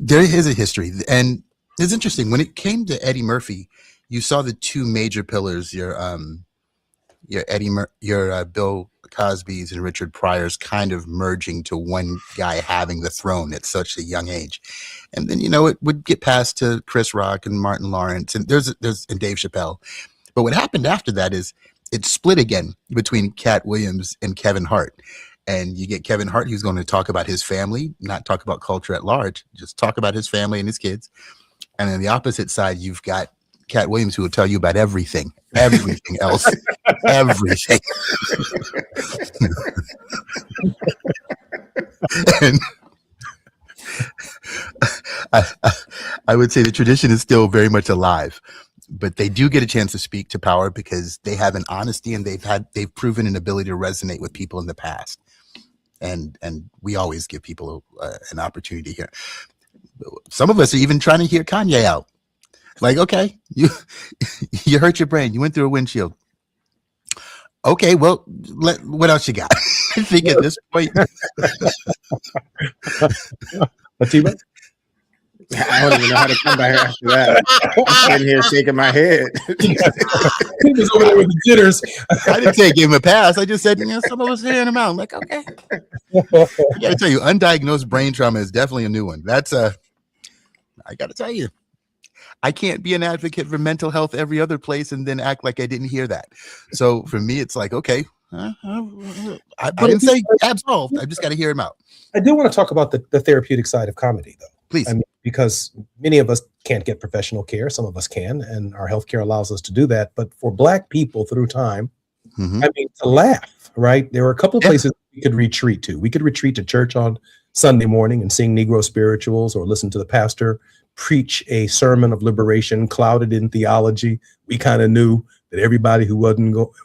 Speaker 11: There is a history, and it's interesting. When it came to Eddie Murphy, you saw the two major pillars, your Bill Cosby's and Richard Pryor's kind of merging to one guy having the throne at such a young age. And then, it would get passed to Chris Rock and Martin Lawrence and and Dave Chappelle. But what happened after that is it split again between Cat Williams and Kevin Hart. And you get Kevin Hart, who's going to talk about his family, not talk about culture at large, just talk about his family and his kids. And on the opposite side, you've got Cat Williams, who will tell you about everything else, everything. And I would say the tradition is still very much alive, but they do get a chance to speak to power because they have an honesty and they've proven an ability to resonate with people in the past. And we always give people an opportunity here. Some of us are even trying to hear Kanye out. Like, okay, you hurt your brain. You went through a windshield. Okay, well, what else you got? I think at this point.
Speaker 4: Atiba?
Speaker 5: I don't even know how to come back after that. I'm sitting here shaking my head.
Speaker 4: He was over there with the jitters.
Speaker 11: I didn't say give him a pass. I just said, some of us hearing him out. I'm like, okay. I got to tell you, undiagnosed brain trauma is definitely a new one. That's I got to tell you, I can't be an advocate for mental health every other place and then act like I didn't hear that. So for me, it's like, okay, I didn't say absolved. I just got to hear him out.
Speaker 4: I do want to talk about the therapeutic side of comedy, though.
Speaker 11: Please.
Speaker 4: I mean, because many of us can't get professional care. Some of us can, and our healthcare allows us to do that. But for Black people through time, I mean, to laugh, right? There are a couple of places we could retreat to. We could retreat to church on Sunday morning and sing Negro spirituals or listen to the pastor preach a sermon of liberation clouded in theology. We kind of knew that everybody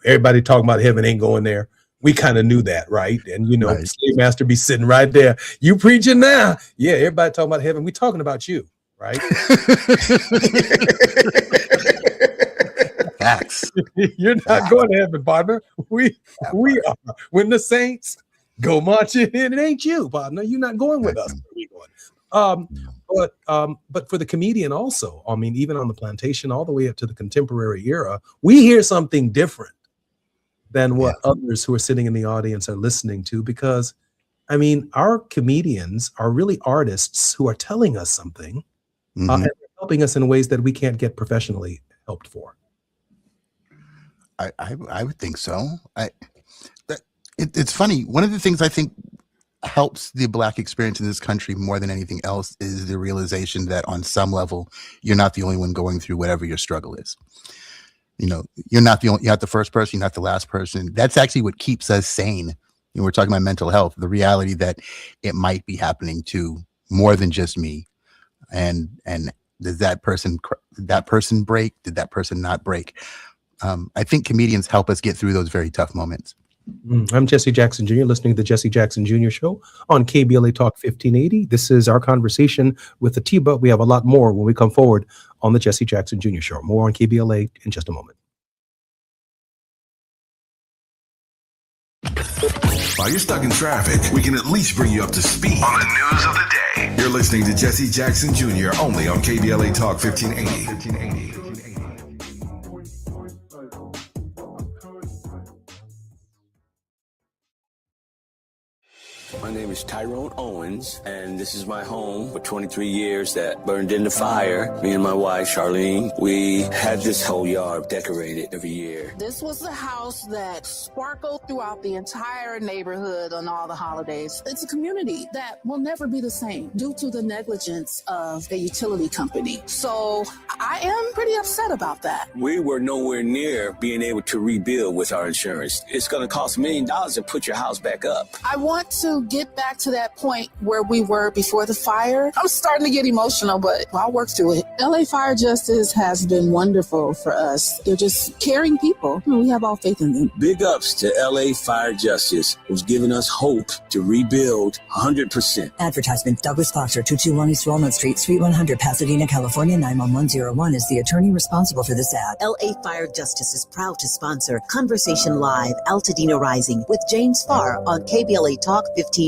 Speaker 4: everybody talking about heaven ain't going there. We kind of knew that, right? And, right. Slave master be sitting right there. You preaching now. Yeah, everybody talking about heaven. We talking about you, right?
Speaker 11: Facts.
Speaker 4: You're not going to heaven, partner. We are. When the saints go marching in, it ain't you, partner. You're not going with us. Where we going? But for the comedian also, I mean, even on the plantation, all the way up to the contemporary era, we hear something different than what others who are sitting in the audience are listening to, because I mean, our comedians are really artists who are telling us something and helping us in ways that we can't get professionally helped for.
Speaker 11: I would think so. It's funny. One of the things I think helps the Black experience in this country more than anything else is the realization that on some level, you're not the only one going through whatever your struggle is. You're not the first person, you're not the last person. That's actually what keeps us sane. We're talking about mental health, the reality that it might be happening to more than just me. And does that person break? Did that person not break? I think comedians help us get through those very tough moments.
Speaker 4: I'm Jesse Jackson Jr., listening to the Jesse Jackson Jr. Show on KBLA Talk 1580. This is our conversation with Atiba. We have a lot more when we come forward on the Jesse Jackson Jr. Show. More on KBLA in just a moment.
Speaker 12: While you're stuck in traffic, we can at least bring you up to speed on the news of the day. You're listening to Jesse Jackson Jr. only on KBLA Talk 1580.
Speaker 19: My name is Tyrone Owens, and this is my home for 23 years that burned in the fire. Me and my wife, Charlene, we had this whole yard decorated every year.
Speaker 20: This was the house that sparkled throughout the entire neighborhood on all the holidays. It's a community that will never be the same due to the negligence of the utility company. So I am pretty upset about that.
Speaker 19: We were nowhere near being able to rebuild with our insurance. It's going to cost $1 million to put your house back up.
Speaker 20: I want to get back to that point where we were before the fire. I'm starting to get emotional, but I'll work through it. LA Fire Justice has been wonderful for us. They're just caring people. We have all faith in them.
Speaker 19: Big ups to LA Fire Justice, who's given us hope to rebuild 100%.
Speaker 21: Advertisement. Douglas Foxer, 221 East Walnut Street, Suite 100, Pasadena, California, 91101 is the attorney responsible for this ad.
Speaker 7: LA Fire Justice is proud to sponsor Conversation Live, Altadena Rising with James Farr on KBLA Talk 1580.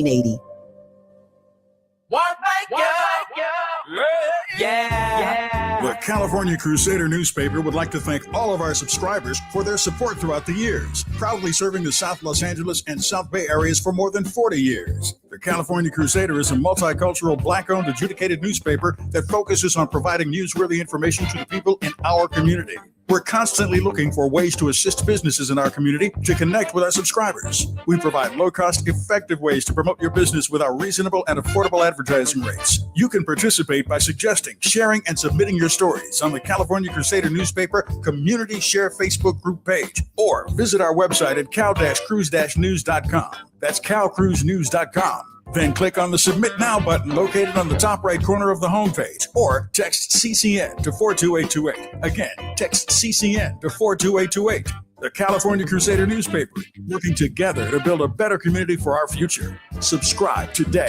Speaker 22: The California Crusader newspaper would like to thank all of our subscribers for their support throughout the years, proudly serving the South Los Angeles and South Bay areas for more than 40 years. The California Crusader is a multicultural, Black-owned, adjudicated newspaper that focuses on providing newsworthy information to the people in our community. We're constantly looking for ways to assist businesses in our community to connect with our subscribers. We provide low-cost, effective ways to promote your business with our reasonable and affordable advertising rates. You can participate by suggesting, sharing, and submitting your stories on the California Crusader newspaper Community Share Facebook group page, or visit our website at cal-cruise-news.com. That's calcruisenews.com. Then click on the Submit Now button located on the top right corner of the homepage, or text CCN to 42828. Again, text CCN to 42828. The California Crusader newspaper, working together to build a better community for our future. Subscribe today.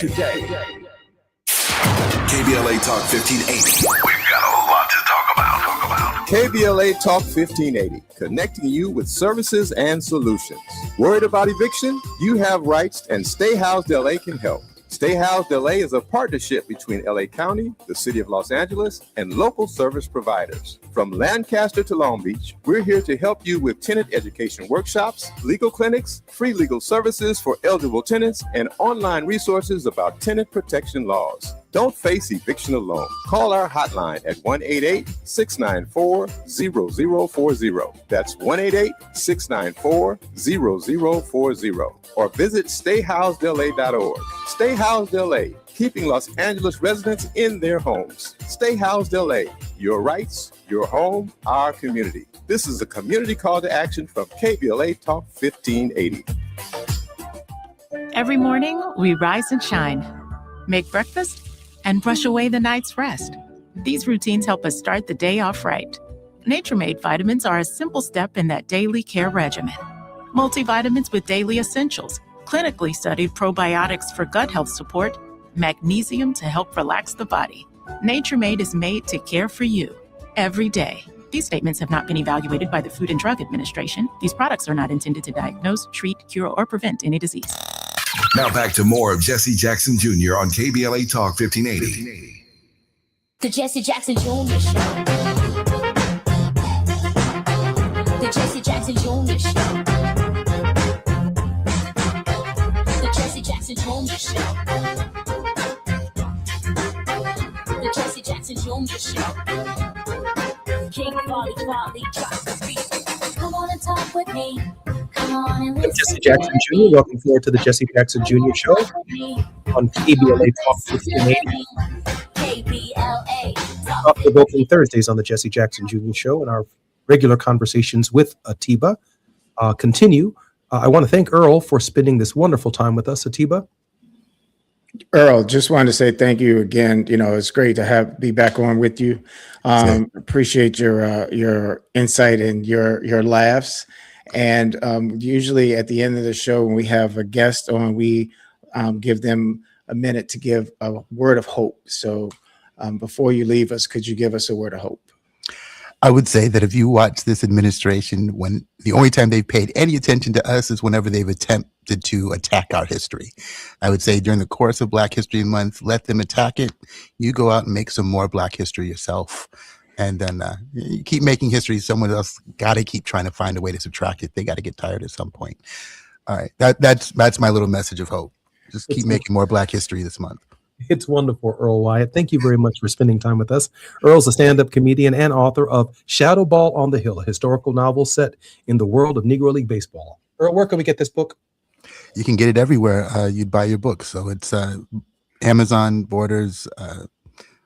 Speaker 12: KBLA Talk 1580. We've got a lot to talk about.
Speaker 17: KBLA Talk 1580, connecting you with services and solutions. Worried about eviction? You have rights, and Stay Housed LA can help. Stay Housed LA is a partnership between LA County, the City of Los Angeles, and local service providers. From Lancaster to Long Beach, we're here to help you with tenant education workshops, legal clinics, free legal services for eligible tenants, and online resources about tenant protection laws. Don't face eviction alone. Call our hotline at 1-888-694-0040. That's 1-888-694-0040. Or visit stayhousedla.org. Stay Housed LA, keeping Los Angeles residents in their homes. Stay Housed LA, your rights, your home, our community. This is a community call to action from KBLA Talk 1580.
Speaker 2: Every morning, we rise and shine, make breakfast, and brush away the night's rest. These routines help us start the day off right. Nature Made vitamins are a simple step in that daily care regimen. Multivitamins with daily essentials, clinically studied probiotics for gut health support, magnesium to help relax the body. Nature Made is made to care for you every day. These statements have not been evaluated by the Food and Drug Administration. These products are not intended to diagnose, treat, cure, or prevent any disease.
Speaker 12: Now back to more of Jesse Jackson Jr. on KBLA Talk 1580.
Speaker 3: The Jesse Jackson Jr. Show. The Jesse Jackson Jr. Show. The Jesse Jackson Jr. Show. The Jesse Jackson Jr. Show. King Wally drops the beat. Come on and talk with me. Come on and listen.
Speaker 4: I'm Jesse Jackson Jr. Welcome forward to the Jesse Jackson Jr. Show on KBLA Talk 1580. Thought-provoking Thursdays on the Jesse Jackson Jr. Show, and our regular conversations with Atiba continue. I want to thank Earl for spending this wonderful time with us. Atiba?
Speaker 5: Earl, just wanted to say thank you again. You know, it's great to be back on with you. Appreciate your insight and your laughs. And usually at the end of the show, when we have a guest on, we give them a minute to give a word of hope. So before you leave us, could you give us a word of hope?
Speaker 11: I would say that if you watch this administration, when the only time they've paid any attention to us is whenever they've attempted to attack our history. I would say during the course of Black History Month, let them attack it. You go out and make some more Black history yourself. And then you keep making history. Someone else got to keep trying to find a way to subtract it. They got to get tired at some point. All right. That's my little message of hope. Just keep making more Black history this month.
Speaker 4: It's wonderful, Earl Wyatt. Thank you very much for spending time with us. Earl's a stand-up comedian and author of Shadow Ball on the Hill, a historical novel set in the world of Negro League baseball. Earl, where can we get this book?
Speaker 11: You can get it everywhere you'd buy your book. So it's Amazon, Borders,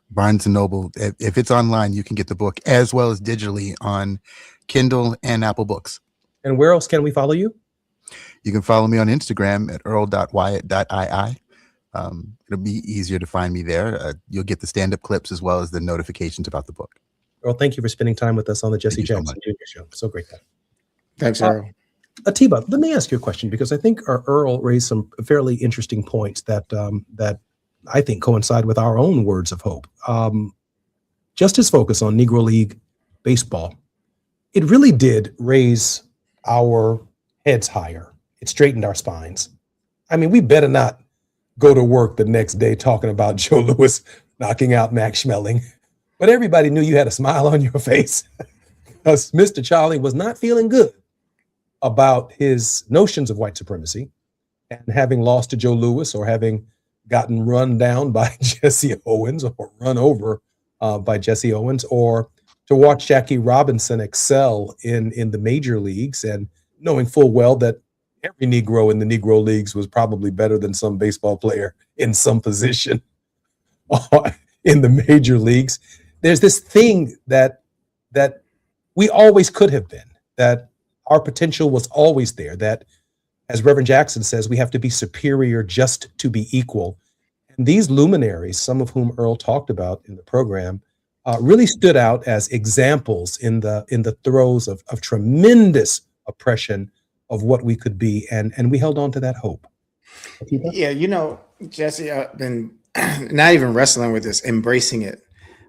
Speaker 11: Barnes & Noble. If it's online, you can get the book as well as digitally on Kindle and Apple Books.
Speaker 4: And where else can we follow you?
Speaker 11: You can follow me on Instagram at earl.wyatt.ii. It'll be easier to find me there. You'll get the stand-up clips as well as the notifications about the book.
Speaker 4: Earl, thank you for spending time with us on the Jesse Jackson Jr. Show. So great.
Speaker 5: Thanks, Earl.
Speaker 4: Atiba, let me ask you a question, because I think Earl raised some fairly interesting points that that I think coincide with our own words of hope. Just his focus on Negro League baseball, it really did raise our heads higher. It straightened our spines. I mean, we better not go to work the next day talking about Joe Louis knocking out Max Schmeling. But everybody knew you had a smile on your face because Mr. Charlie was not feeling good about his notions of white supremacy and having lost to Joe Louis or having gotten run down by Jesse Owens or run over by Jesse Owens, or to watch Jackie Robinson excel in the major leagues and knowing full well that every Negro in the Negro leagues was probably better than some baseball player in some position in the major leagues. There's this thing that we always could have been, that our potential was always there, that as Reverend Jackson says, we have to be superior just to be equal. And these luminaries, some of whom Earl talked about in the program, really stood out as examples in the throes of tremendous oppression of what we could be, and we held on to that hope.
Speaker 5: Yeah, you know, Jesse, I've been not even wrestling with this, embracing it.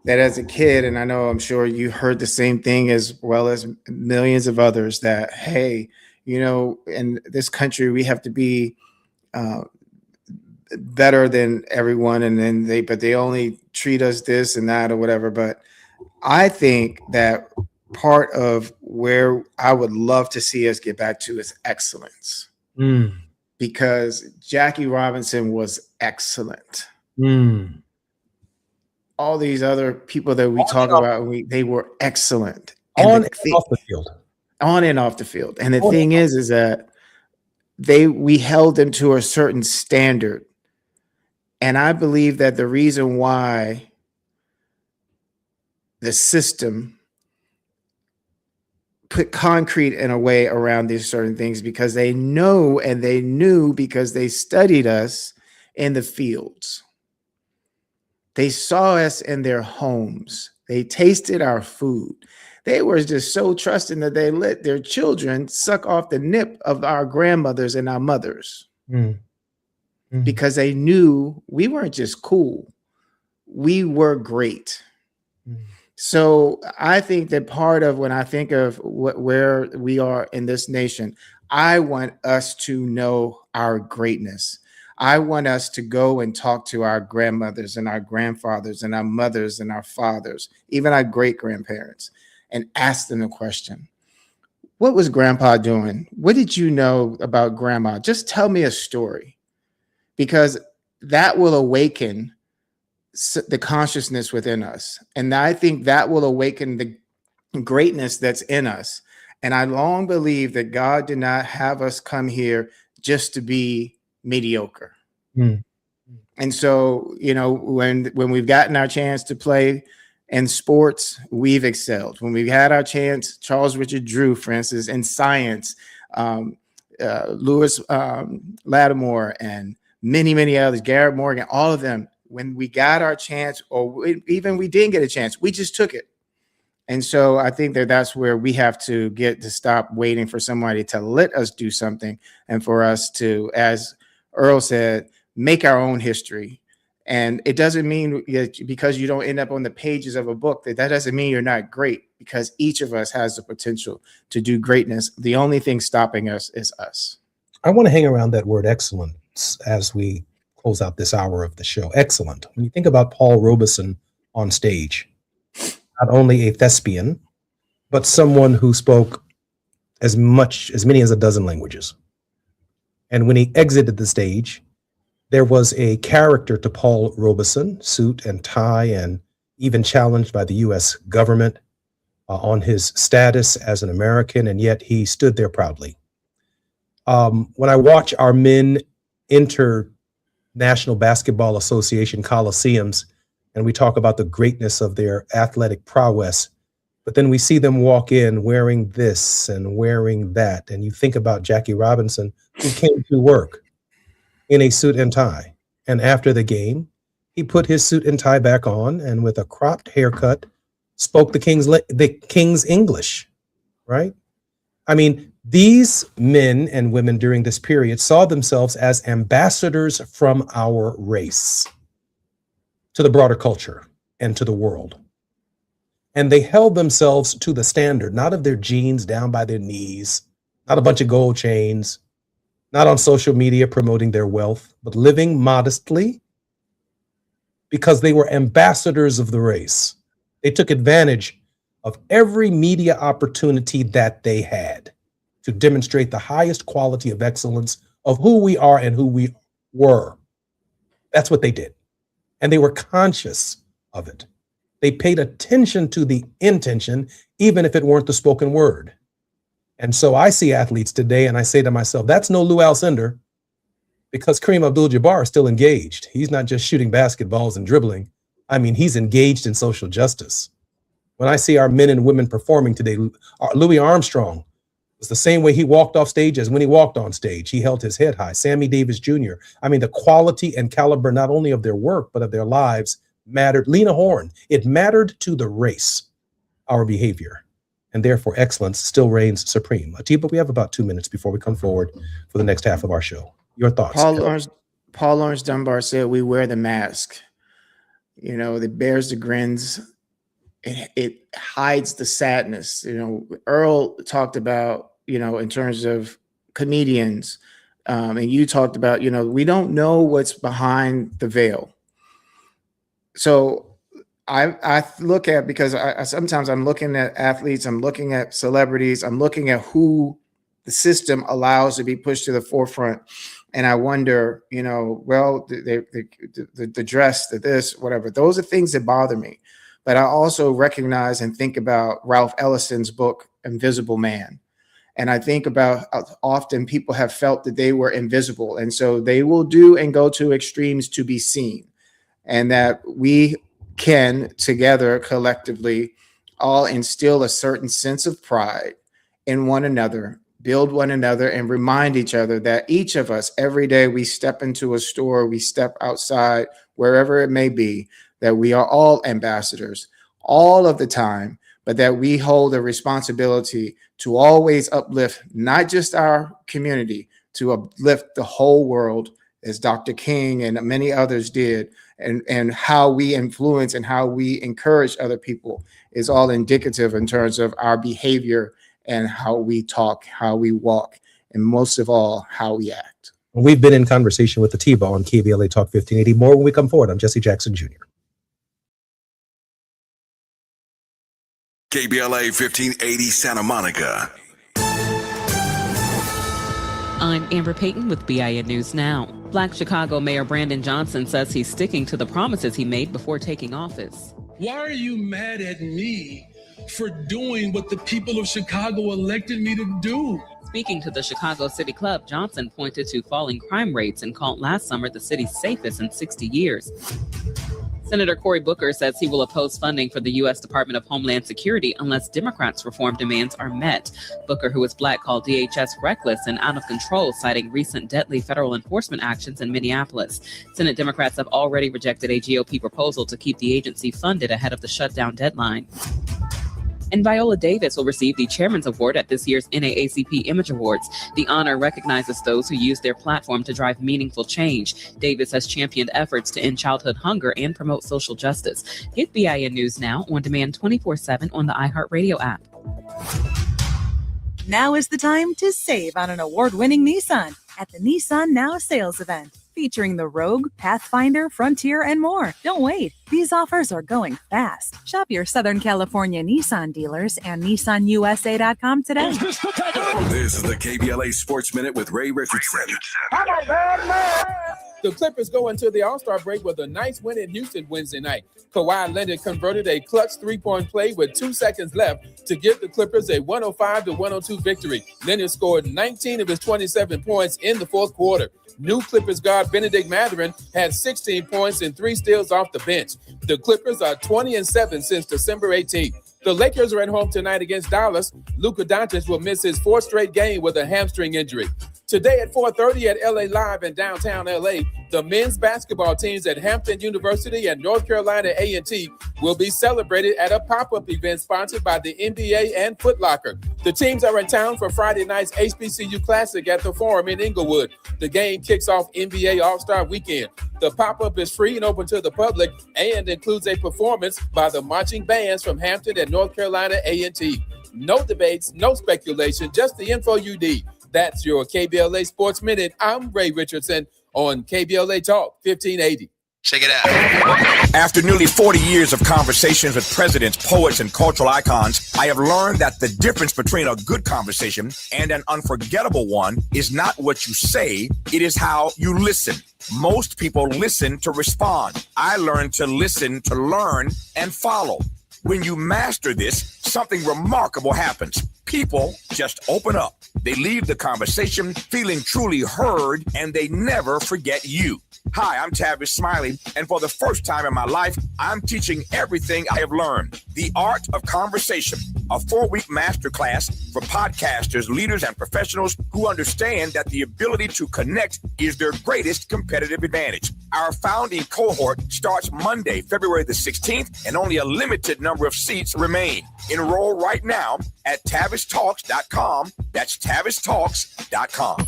Speaker 5: That as a kid, and I know I'm sure you heard the same thing as well as millions of others, that, hey, you know, in this country, we have to be better than everyone. And then they only treat us this and that or whatever. But I think that part of where I would love to see us get back to is excellence. Because Jackie Robinson was excellent. All these other people that we talk about, they were excellent. On and off the field. On and off the field. And the thing is that we held them to a certain standard. And I believe that the reason why the system put concrete in a way around these certain things, because they know and they knew, because they studied us in the fields. They saw us in their homes. They tasted our food. They were just so trusting that they let their children suck off the nip of our grandmothers and our mothers. Because they knew we weren't just cool. We were great. So I think that part of when I think of where we are in this nation, I want us to know our greatness. I want us to go and talk to our grandmothers and our grandfathers and our mothers and our fathers, even our great-grandparents, and ask them the question, what was grandpa doing? What did you know about grandma? Just tell me a story, because that will awaken the consciousness within us. And I think that will awaken the greatness that's in us. And I long believe that God did not have us come here just to be mediocre. And so, you know, when we've gotten our chance to play in sports, we've excelled. When we've had our chance, Charles Richard Drew, for instance, in science, Lewis Lattimore, and many others, Garrett Morgan, all of them, when we got our chance, or even we didn't get a chance, we just took it. And so I think that that's where we have to get to stop waiting for somebody to let us do something, and for us to, as Earl said, make our own history. And it doesn't mean that because you don't end up on the pages of a book, that doesn't mean you're not great, because each of us has the potential to do greatness. The only thing stopping us is us.
Speaker 4: I want to hang around that word excellence as we close out this hour of the show. Excellent. When you think about Paul Robeson on stage, not only a thespian, but someone who spoke as many as a dozen languages. And when he exited the stage, there was a character to Paul Robeson, suit and tie, and even challenged by the U.S. government on his status as an American, and yet he stood there proudly. When I watch our men enter National Basketball Association coliseums, and we talk about the greatness of their athletic prowess, but then we see them walk in wearing this and wearing that, and you think about Jackie Robinson, who came to work in a suit and tie. And after the game, he put his suit and tie back on, and with a cropped haircut, spoke the King's English, right? I mean, these men and women during this period saw themselves as ambassadors from our race to the broader culture and to the world. And they held themselves to the standard, not of their jeans down by their knees, not a bunch of gold chains, not on social media promoting their wealth, but living modestly, because they were ambassadors of the race. They took advantage of every media opportunity that they had to demonstrate the highest quality of excellence of who we are and who we were. That's what they did. And they were conscious of it. They paid attention to the intention, even if it weren't the spoken word. And so I see athletes today and I say to myself, that's no Lou Alcindor, because Kareem Abdul-Jabbar is still engaged. He's not just shooting basketballs and dribbling. I mean, he's engaged in social justice. When I see our men and women performing today, Louis Armstrong It's the same way he walked off stage as when he walked on stage. He held his head high. Sammy Davis Jr. I mean, the quality and caliber not only of their work, but of their lives mattered. Lena Horne, it mattered to the race, our behavior, and therefore excellence still reigns supreme. Atiba, we have about 2 minutes before we come forward for the next half of our show. Your thoughts?
Speaker 5: Paul Lawrence Dunbar said, "We wear the mask. You know, it bears the grins. It hides the sadness." You know, Earl talked about, you know, in terms of comedians, and you talked about, you know, we don't know what's behind the veil. So I look at, because I sometimes I'm looking at athletes, I'm looking at celebrities, I'm looking at who the system allows to be pushed to the forefront. And I wonder, you know, well, the dress, the this, whatever, those are things that bother me. But I also recognize and think about Ralph Ellison's book, Invisible Man. And I think about often people have felt that they were invisible. And so they will do and go to extremes to be seen. And that we can together collectively all instill a certain sense of pride in one another, build one another, and remind each other that each of us, every day we step into a store, we step outside, wherever it may be, that we are all ambassadors all of the time, but that we hold a responsibility to always uplift not just our community, to uplift the whole world, as Dr. King and many others did. And how we influence and how we encourage other people is all indicative in terms of our behavior and how we talk, how we walk, and most of all, how we act.
Speaker 4: We've been in conversation with Atiba on KBLA Talk 1580. More when we come forward. I'm Jesse Jackson Jr.
Speaker 12: KBLA 1580 Santa Monica.
Speaker 13: I'm Amber Payton with BIN News Now. Black Chicago Mayor Brandon Johnson says he's sticking to the promises he made before taking office.
Speaker 14: Why are you mad at me for doing what the people of Chicago elected me to do?
Speaker 13: Speaking to the Chicago City Club, Johnson pointed to falling crime rates and called last summer the city's safest in 60 years. Senator Cory Booker says he will oppose funding for the U.S. Department of Homeland Security unless Democrats' reform demands are met. Booker, who is Black, called DHS reckless and out of control, citing recent deadly federal enforcement actions in Minneapolis. Senate Democrats have already rejected a GOP proposal to keep the agency funded ahead of the shutdown deadline. And Viola Davis will receive the Chairman's Award at this year's NAACP Image Awards. The honor recognizes those who use their platform to drive meaningful change. Davis has championed efforts to end childhood hunger and promote social justice. Get BIN News Now on demand 24/7 on the iHeartRadio app.
Speaker 15: Now is the time to save on an award-winning Nissan at the Nissan Now sales event, featuring the Rogue, Pathfinder, Frontier, and more. Don't wait. These offers are going fast. Shop your Southern California Nissan dealers and NissanUSA.com today.
Speaker 12: This is the KBLA Sports Minute with Ray Richardson.
Speaker 16: The Clippers go into the All-Star break with a nice win in Houston Wednesday night. Kawhi Leonard converted a clutch three-point play with 2 seconds left to give the Clippers a 105-102 victory. Leonard scored 19 of his 27 points in the fourth quarter. New Clippers guard Benedict Mathurin had 16 points and 3 steals off the bench. The Clippers are 20-7 since December 18th. The Lakers are at home tonight against Dallas. Luka Doncic will miss his 4th straight game with a hamstring injury. Today at 4:30 at LA Live in downtown LA, the men's basketball teams at Hampton University and North Carolina A&T will be celebrated at a pop-up event sponsored by the NBA and Foot Locker. The teams are in town for Friday night's HBCU Classic at the Forum in Inglewood. The game kicks off NBA All-Star Weekend. The pop-up is free and open to the public and includes a performance by the marching bands from Hampton and North Carolina A&T. No debates, no speculation, just the info you need. That's your KBLA Sports Minute. I'm Ray Richardson on KBLA Talk 1580.
Speaker 1: Check it out. After nearly 40 years of conversations with presidents, poets, and cultural icons, I have learned that the difference between a good conversation and an unforgettable one is not what you say, it is how you listen. Most people listen to respond. I learned to listen, to learn, and follow. When you master this, something remarkable happens. People just open up. They leave the conversation feeling truly heard, and they never forget you. Hi, I'm Tavis Smiley, and for the first time in my life, I'm teaching everything I have learned. The Art of Conversation, a 4-week masterclass for podcasters, leaders, and professionals who understand that the ability to connect is their greatest competitive advantage. Our founding cohort starts Monday, February the 16th, and only a limited number of seats remain. Enroll right now at TavisTalks.com. That's TavisTalks.com.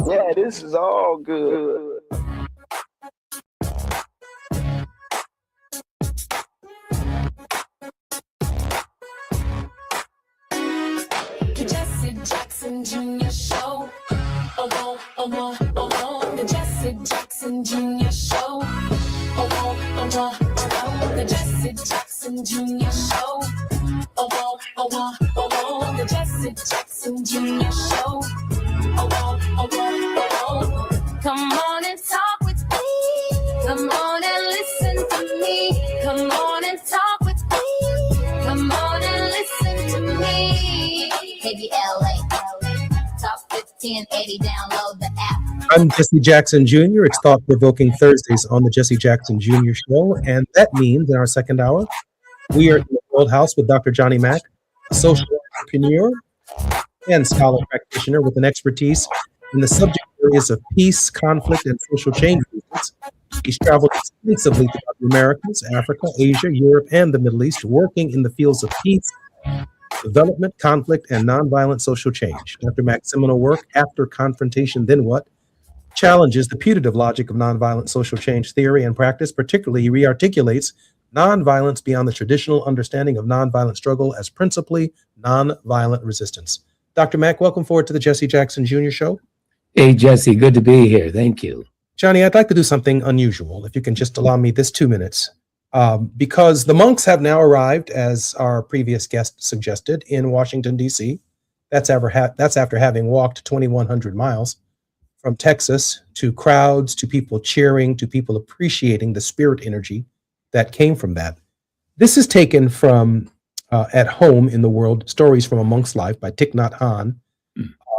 Speaker 6: Yeah, this is all good.
Speaker 3: Jesse Jackson Jr. Show. The Jesse Jackson Jr. Show. The Jesse Jackson Jr. Show. The Jesse Jackson Jr. Show. Come on and talk with me. Come on and listen to me. Come on and talk with me. Come on and listen to me. KBLA, Talk 1580, download the app.
Speaker 4: I'm Jesse Jackson Jr. It's Thought-Provoking Thursdays on the Jesse Jackson Jr. Show, and that means in our second hour, we are in the World House with Dr. Johnny Mack, a social entrepreneur and scholar practitioner with an expertise in the subject areas of peace, conflict, and social change movements. He's traveled extensively throughout the Americas, Africa, Asia, Europe, and the Middle East, working in the fields of peace, development, conflict, and nonviolent social change. Dr. Mack's seminal work, After Confrontation, Then What?, challenges the putative logic of nonviolent social change theory and practice. Particularly, he rearticulates nonviolence beyond the traditional understanding of nonviolent struggle as principally nonviolent resistance. Dr. Mack, welcome forward to the Jesse Jackson Jr. Show.
Speaker 8: Hey, Jesse, good to be here. Thank you.
Speaker 4: Johnny, I'd like to do something unusual, if you can just allow me this 2 minutes, because the monks have now arrived, as our previous guest suggested, in Washington, D.C. That's after having walked 2,100 miles from Texas, to crowds, to people cheering, to people appreciating the spirit energy that came from that. This is taken from At Home in the World, Stories from a Monk's Life by Thich Nhat Hanh,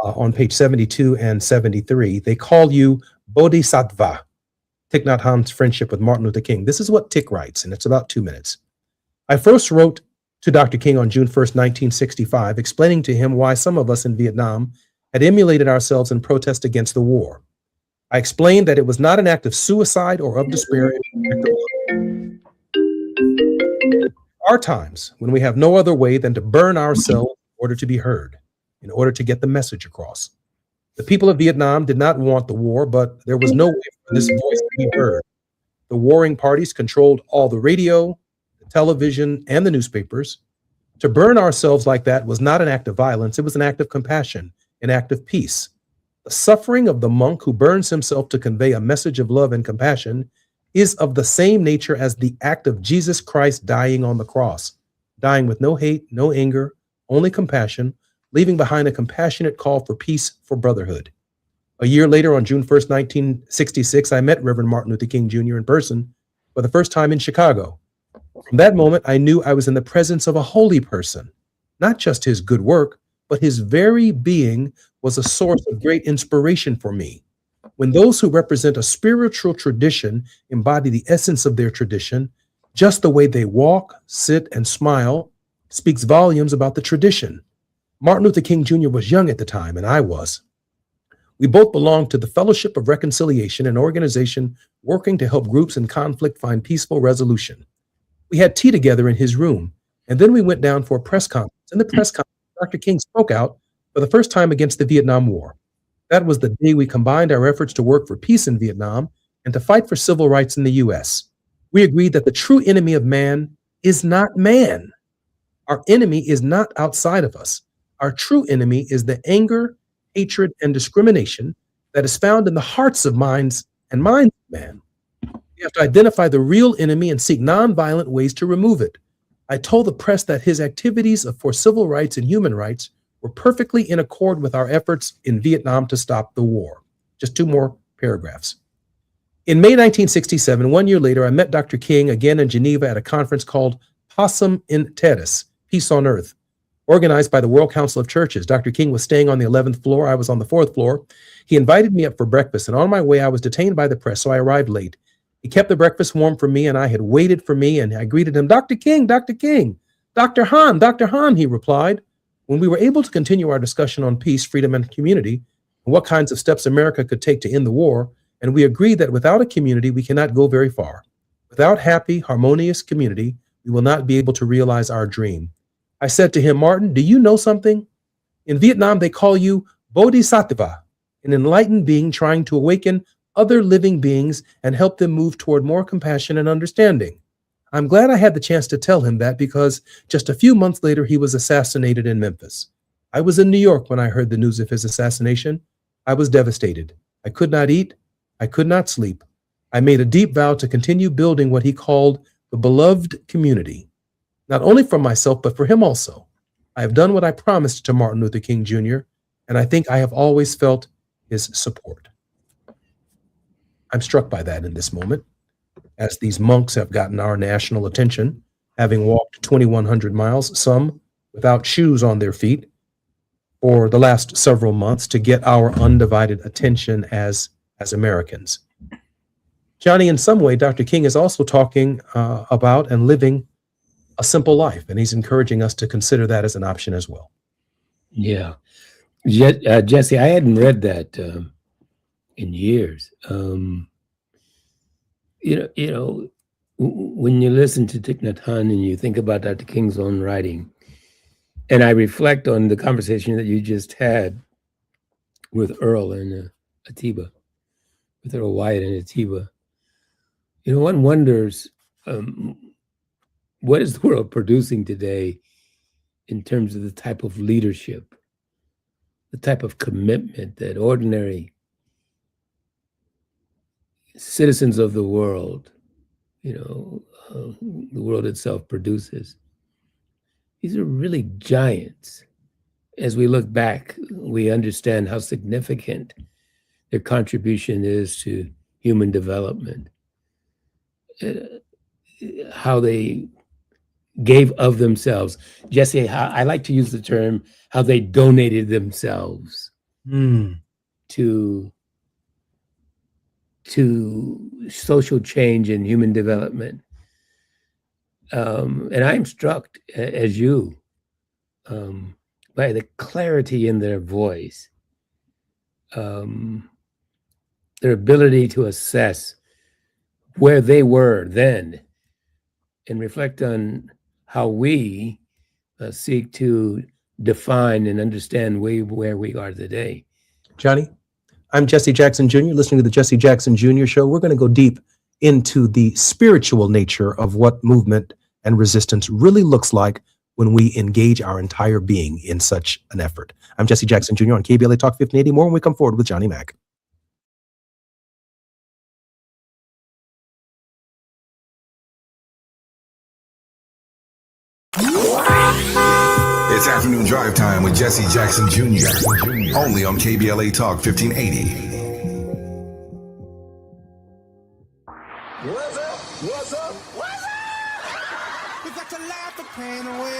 Speaker 4: on page 72 and 73. They call you Bodhisattva, Thich Nhat Hanh's friendship with Martin Luther King. This is what Thich writes, and it's about 2 minutes. I first wrote to Dr. King on June 1st, 1965, explaining to him why some of us in Vietnam had emulated ourselves in protest against the war. I explained that it was not an act of suicide or of despair. There are times when we have no other way than to burn ourselves in order to be heard, in order to get the message across. The people of Vietnam did not want the war, but there was no way for this voice to be heard. The warring parties controlled all the radio, the television, and the newspapers. To burn ourselves like that was not an act of violence, it was an act of compassion, an act of peace. The suffering of the monk who burns himself to convey a message of love and compassion is of the same nature as the act of Jesus Christ dying on the cross, dying with no hate, no anger, only compassion, leaving behind a compassionate call for peace, for brotherhood. A year later, on June 1st, 1966, I met Reverend Martin Luther King Jr. in person for the first time in Chicago. From that moment, I knew I was in the presence of a holy person. Not just his good work, but his very being was a source of great inspiration for me. When those who represent a spiritual tradition embody the essence of their tradition, just the way they walk, sit, and smile speaks volumes about the tradition. Martin Luther King Jr. was young at the time, and I was. We both belonged to the Fellowship of Reconciliation, an organization working to help groups in conflict find peaceful resolution. We had tea together in his room, and then we went down for a press conference. In the press conference, Dr. King spoke out for the first time against the Vietnam War. That was the day we combined our efforts to work for peace in Vietnam and to fight for civil rights in the U.S. We agreed that the true enemy of man is not man. Our enemy is not outside of us. Our true enemy is the anger, hatred, and discrimination that is found in the hearts of minds of man. We have to identify the real enemy and seek nonviolent ways to remove it. I told the press that his activities for civil rights and human rights were perfectly in accord with our efforts in Vietnam to stop the war. Just 2 more paragraphs. In May 1967, 1 year later, I met Dr. King again in Geneva at a conference called Pacem in Terris, Peace on Earth. organized by the World Council of Churches. Dr. King was staying on the 11th floor. I was on the 4th floor. He invited me up for breakfast, and on my way, I was detained by the press, so I arrived late. He kept the breakfast warm for me, and I had waited for me, and I greeted him, Dr. King, Dr. King, Dr. Hahn, he replied. When we were able to continue our discussion on peace, freedom, and community, and what kinds of steps America could take to end the war, and we agreed that without a community, we cannot go very far. Without happy, harmonious community, we will not be able to realize our dream. I said to him, Martin, do you know something? In Vietnam, they call you Bodhisattva, an enlightened being trying to awaken other living beings and help them move toward more compassion and understanding. I'm glad I had the chance to tell him that because just a few months later, he was assassinated in Memphis. I was in New York when I heard the news of his assassination. I was devastated. I could not eat. I could not sleep. I made a deep vow to continue building what he called the beloved community, not only for myself, but for him also. I have done what I promised to Martin Luther King Jr., and I think I have always felt his support. I'm struck by that in this moment, as these monks have gotten our national attention, having walked 2,100 miles, some without shoes on their feet, for the last several months to get our undivided attention as Americans. Johnny, in some way, Dr. King is also talking about and living a simple life, and he's encouraging us to consider that as an option as well.
Speaker 8: Yeah. Jesse, I hadn't read that in years. When you listen to Thich Nhat Hanh and you think about Dr. King's own writing, and I reflect on the conversation that you just had with Earl and Atiba, with Earl Wyatt and Atiba, one wonders what is the world producing today in terms of the type of leadership, the type of commitment that ordinary citizens of the world, the world itself produces. These are really giants. As we look back, we understand how significant their contribution is to human development, how they gave of themselves. Jesse, I like to use the term, how they donated themselves to social change and human development. And I'm struck, as you, by the clarity in their voice, their ability to assess where they were then and reflect on how we seek to define and understand where we are today.
Speaker 4: Johnny, I'm Jesse Jackson Jr., listening to the Jesse Jackson Jr. Show. We're going to go deep into the spiritual nature of what movement and resistance really looks like when we engage our entire being in such an effort. I'm Jesse Jackson Jr. on KBLA Talk 1580. More when we come forward with Johnny Mack.
Speaker 12: It's afternoon drive time with Jesse Jackson Jr. Only on KBLA Talk 1580.
Speaker 9: What's up? What's up? What's up? We got to laugh the pain away.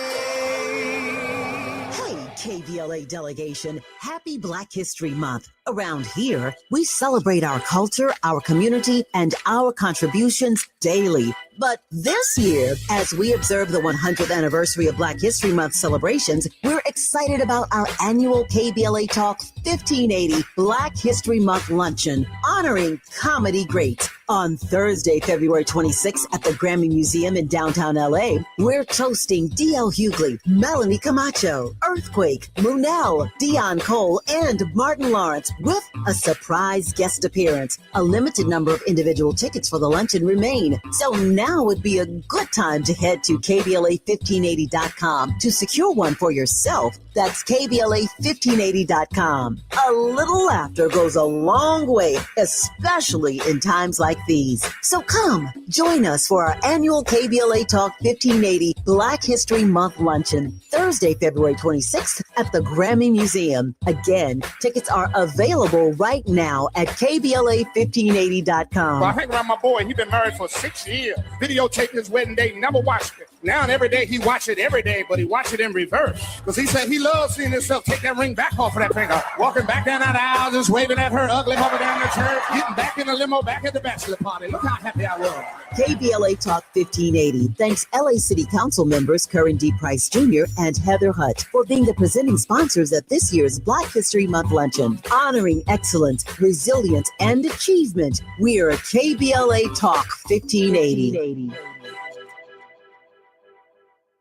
Speaker 7: Hey, KBLA delegation, happy Black History Month. Around here, we celebrate our culture, our community, and our contributions daily. But this year, as we observe the 100th anniversary of Black History Month celebrations, we're excited about our annual KBLA Talk 1580 Black History Month Luncheon, honoring comedy greats. On Thursday, February 26th at the Grammy Museum in downtown LA, we're toasting D.L. Hughley, Melanie Camacho, Earthquake, Munell, Dion Cole, and Martin Lawrence with a surprise guest appearance. A limited number of individual tickets for the luncheon remain, so now would be a good time to head to KBLA1580.com to secure one for yourself That's KBLA1580.com. A little laughter goes a long way, especially in times like these. So come, join us for our annual KBLA Talk 1580 Black History Month Luncheon, Thursday, February 26th at the Grammy Museum. Again, tickets are available right now at KBLA1580.com.
Speaker 10: Well, I hang around my boy. He's been married for 6 years. Videotaped his wedding day, never watched it. Now and every day he watch it every day, but he watch it in reverse. Because he said he loves seeing himself take that ring back off of that finger. Walking back down that aisle, just waving at her ugly mother down the church. Getting back in the limo, back at the bachelor party. Look how happy I was.
Speaker 7: KBLA Talk 1580 thanks LA City Council members Curran D. Price Jr. and Heather Hutt for being the presenting sponsors at this year's Black History Month Luncheon. Honoring excellence, resilience, and achievement, we're KBLA Talk 1580.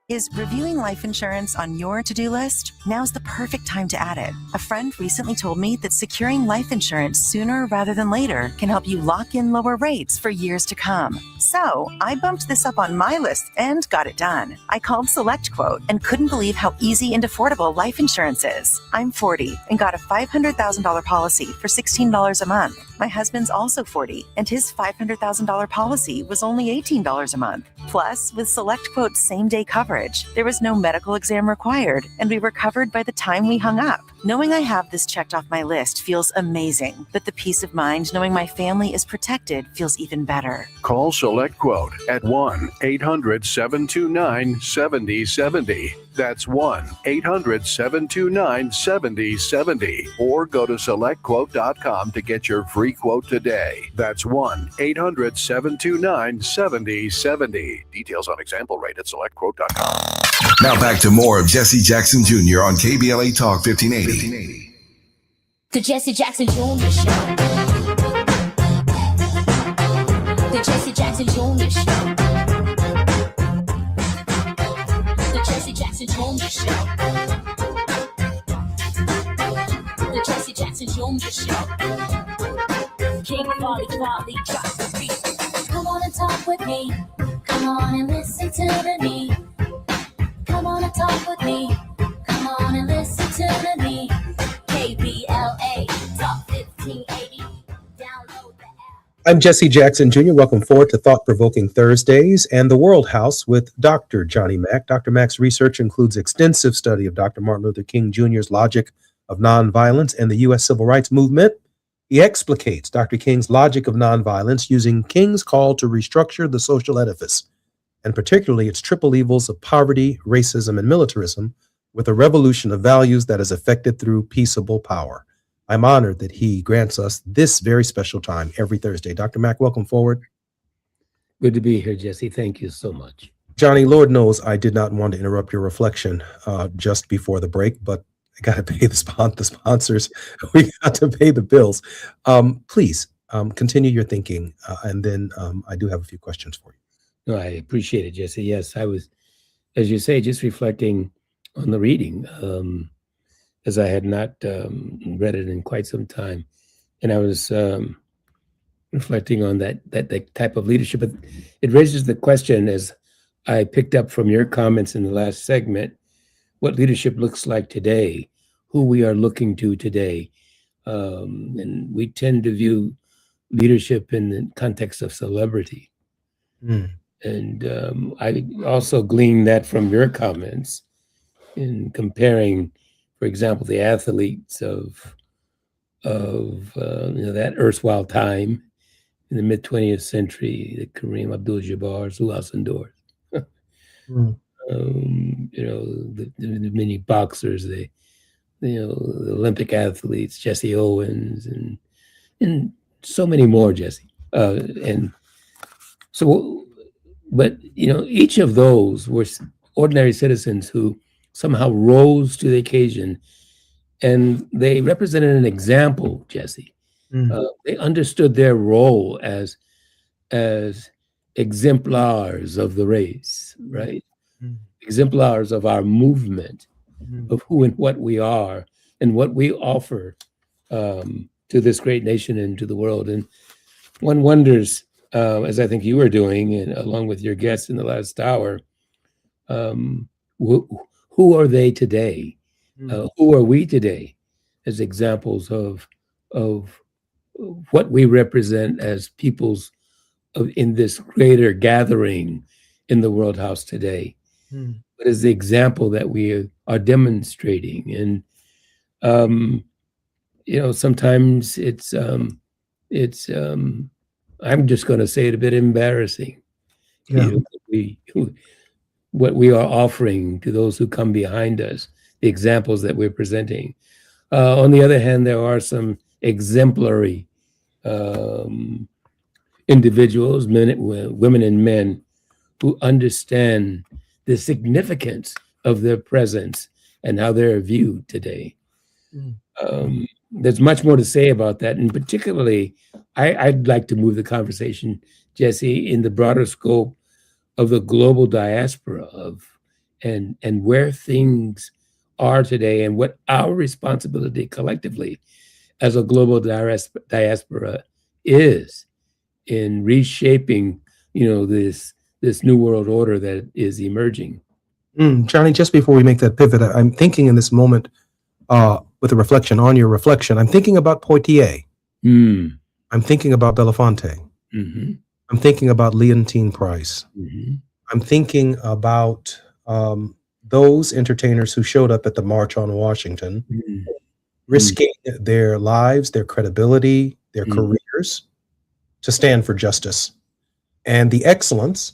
Speaker 18: Is reviewing life insurance on your to-do list? Now's the perfect time to add it. A friend recently told me that securing life insurance sooner rather than later can help you lock in lower rates for years to come. So I bumped this up on my list and got it done. I called SelectQuote and couldn't believe how easy and affordable life insurance is. I'm 40 and got a $500,000 policy for $16 a month. My husband's also 40 and his $500,000 policy was only $18 a month. Plus, with SelectQuote's same-day coverage, there was no medical exam required, and we were covered by the time we hung up. Knowing I have this checked off my list feels amazing, but the peace of mind knowing my family is protected feels even better.
Speaker 23: Call SelectQuote at 1-800-729-7070. That's 1-800-729-7070. Or go to SelectQuote.com to get your free quote today. That's 1-800-729-7070. Details on example rate at SelectQuote.com.
Speaker 12: Now back to more of Jesse Jackson Jr. on KBLA Talk 1580.
Speaker 3: The Jesse Jackson Jr. Show. The Jesse Jackson Jr. Show. The Jesse Jackson Jr. Show. The Jesse Jackson Jr. Show. King Quality, drop the beat. Come on and talk with me. Come on and listen to me. Come on and talk with me. Come on and listen to me. KBLA Talk 1580. Download the app.
Speaker 4: I'm Jesse Jackson Jr. Welcome forward to Thought Provoking Thursdays and the World House with Dr. Johnny Mack. Dr. Mack's research includes extensive study of Dr. Martin Luther King Jr.'s logic of nonviolence and the U.S. Civil Rights Movement. He explicates Dr. King's logic of nonviolence using King's call to restructure the social edifice, and particularly its triple evils of poverty, racism, and militarism, with a revolution of values that is effected through peaceable power. I'm honored that he grants us this very special time every Thursday. Dr. Mack, welcome forward.
Speaker 8: Good to be here, Jesse. Thank you so much.
Speaker 4: Johnny, Lord knows I did not want to interrupt your reflection just before the break, but I got to pay the sponsors. We got to pay the bills. Please continue your thinking, and then I do have a few questions for you.
Speaker 8: No, I appreciate it, Jesse. Yes, I was, as you say, just reflecting on the reading, as I had not read it in quite some time. And I was reflecting on that type of leadership. But it raises the question, as I picked up from your comments in the last segment, what leadership looks like today, who we are looking to today. And we tend to view leadership in the context of celebrity.
Speaker 4: Mm.
Speaker 8: And I also gleaned that from your comments in comparing, for example, the athletes of that erstwhile time in the mid-20th century, the Kareem Abdul-Jabbar, Sue Hassan-Dor.
Speaker 4: Mm.
Speaker 8: The many boxers, the Olympic athletes, Jesse Owens, and so many more, Jesse. But each of those were ordinary citizens who somehow rose to the occasion, and they represented an example, Jesse.
Speaker 4: Mm.
Speaker 8: They understood their role as exemplars of the race, right?
Speaker 4: Mm.
Speaker 8: Exemplars of our movement, of who and what we are and what we offer to this great nation and to the world. And one wonders, as I think you were doing, and along with your guests in the last hour, who are they today? Who are we today as examples of what we represent as peoples in this greater gathering in the World House today? What is the example that we are demonstrating? And sometimes it's I'm just going to say it, a bit embarrassing.
Speaker 4: Yeah.
Speaker 8: What we are offering to those who come behind us, the examples that we're presenting. On the other hand, there are some exemplary individuals, women and men, who understand the significance of their presence and how they're viewed today. There's much more to say about that, and particularly, I'd like to move the conversation, Jesse, in the broader scope of the global diaspora and where things are today, and what our responsibility collectively as a global diaspora is in reshaping, this new world order that is emerging.
Speaker 4: Johnny, just before we make that pivot, I'm thinking in this moment, with a reflection on your reflection, I'm thinking about Poitiers. I'm thinking about Belafonte. I'm thinking about Leontine Price. I'm thinking about those entertainers who showed up at the March on Washington, risking their lives, their credibility, their careers to stand for justice. And the excellence,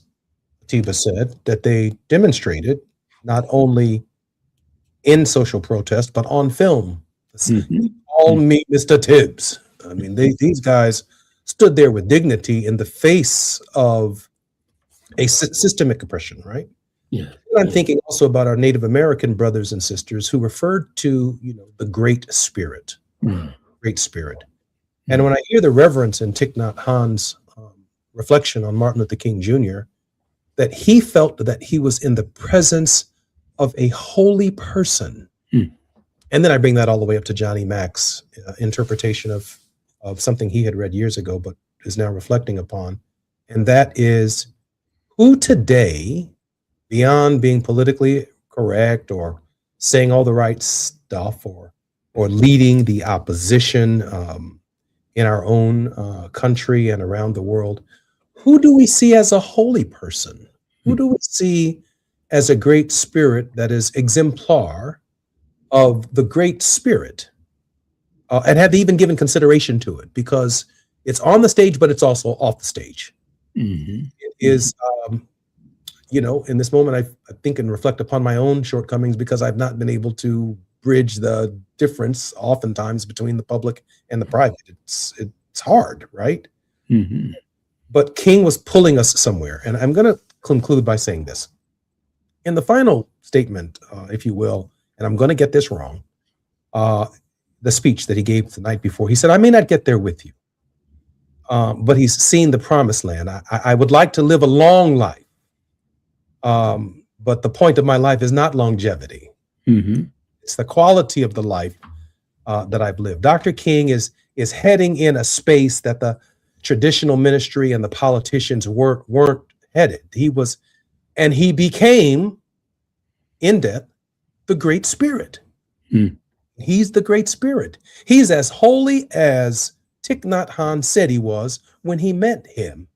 Speaker 4: Atiba said, that they demonstrated not only in social protest, but on film. Call me Mr. Tibbs. I mean, these guys stood there with dignity in the face of a systemic oppression, right?
Speaker 8: Yeah.
Speaker 4: And I'm thinking also about our Native American brothers and sisters who referred to, the Great Spirit, Great Spirit. And when I hear the reverence in Thich Nhat Hanh's reflection on Martin Luther King Jr., that he felt that he was in the presence of a holy person. And then I bring that all the way up to Johnny Mack's interpretation of something he had read years ago, but is now reflecting upon. And that is, who today, beyond being politically correct or saying all the right stuff or leading the opposition in our own country and around the world, who do we see as a holy person? Who do we see as a great spirit that is exemplar of the Great Spirit, and have even given consideration to it, because it's on the stage, but it's also off the stage. It is, in this moment, I think and reflect upon my own shortcomings, because I've not been able to bridge the difference oftentimes between the public and the private. It's hard, right? But King was pulling us somewhere. And I'm going to conclude by saying this. In the final statement, if you will, and I'm going to get this wrong, the speech that he gave the night before, he said, I may not get there with you, but he's seen the promised land. I would like to live a long life, but the point of my life is not longevity. It's the quality of the life that I've lived. Dr. King is heading in a space that the traditional ministry and the politicians weren't headed. He became, in death, the Great Spirit. He's the Great Spirit. He's as holy as Thich Nhat Hanh said he was when he met him.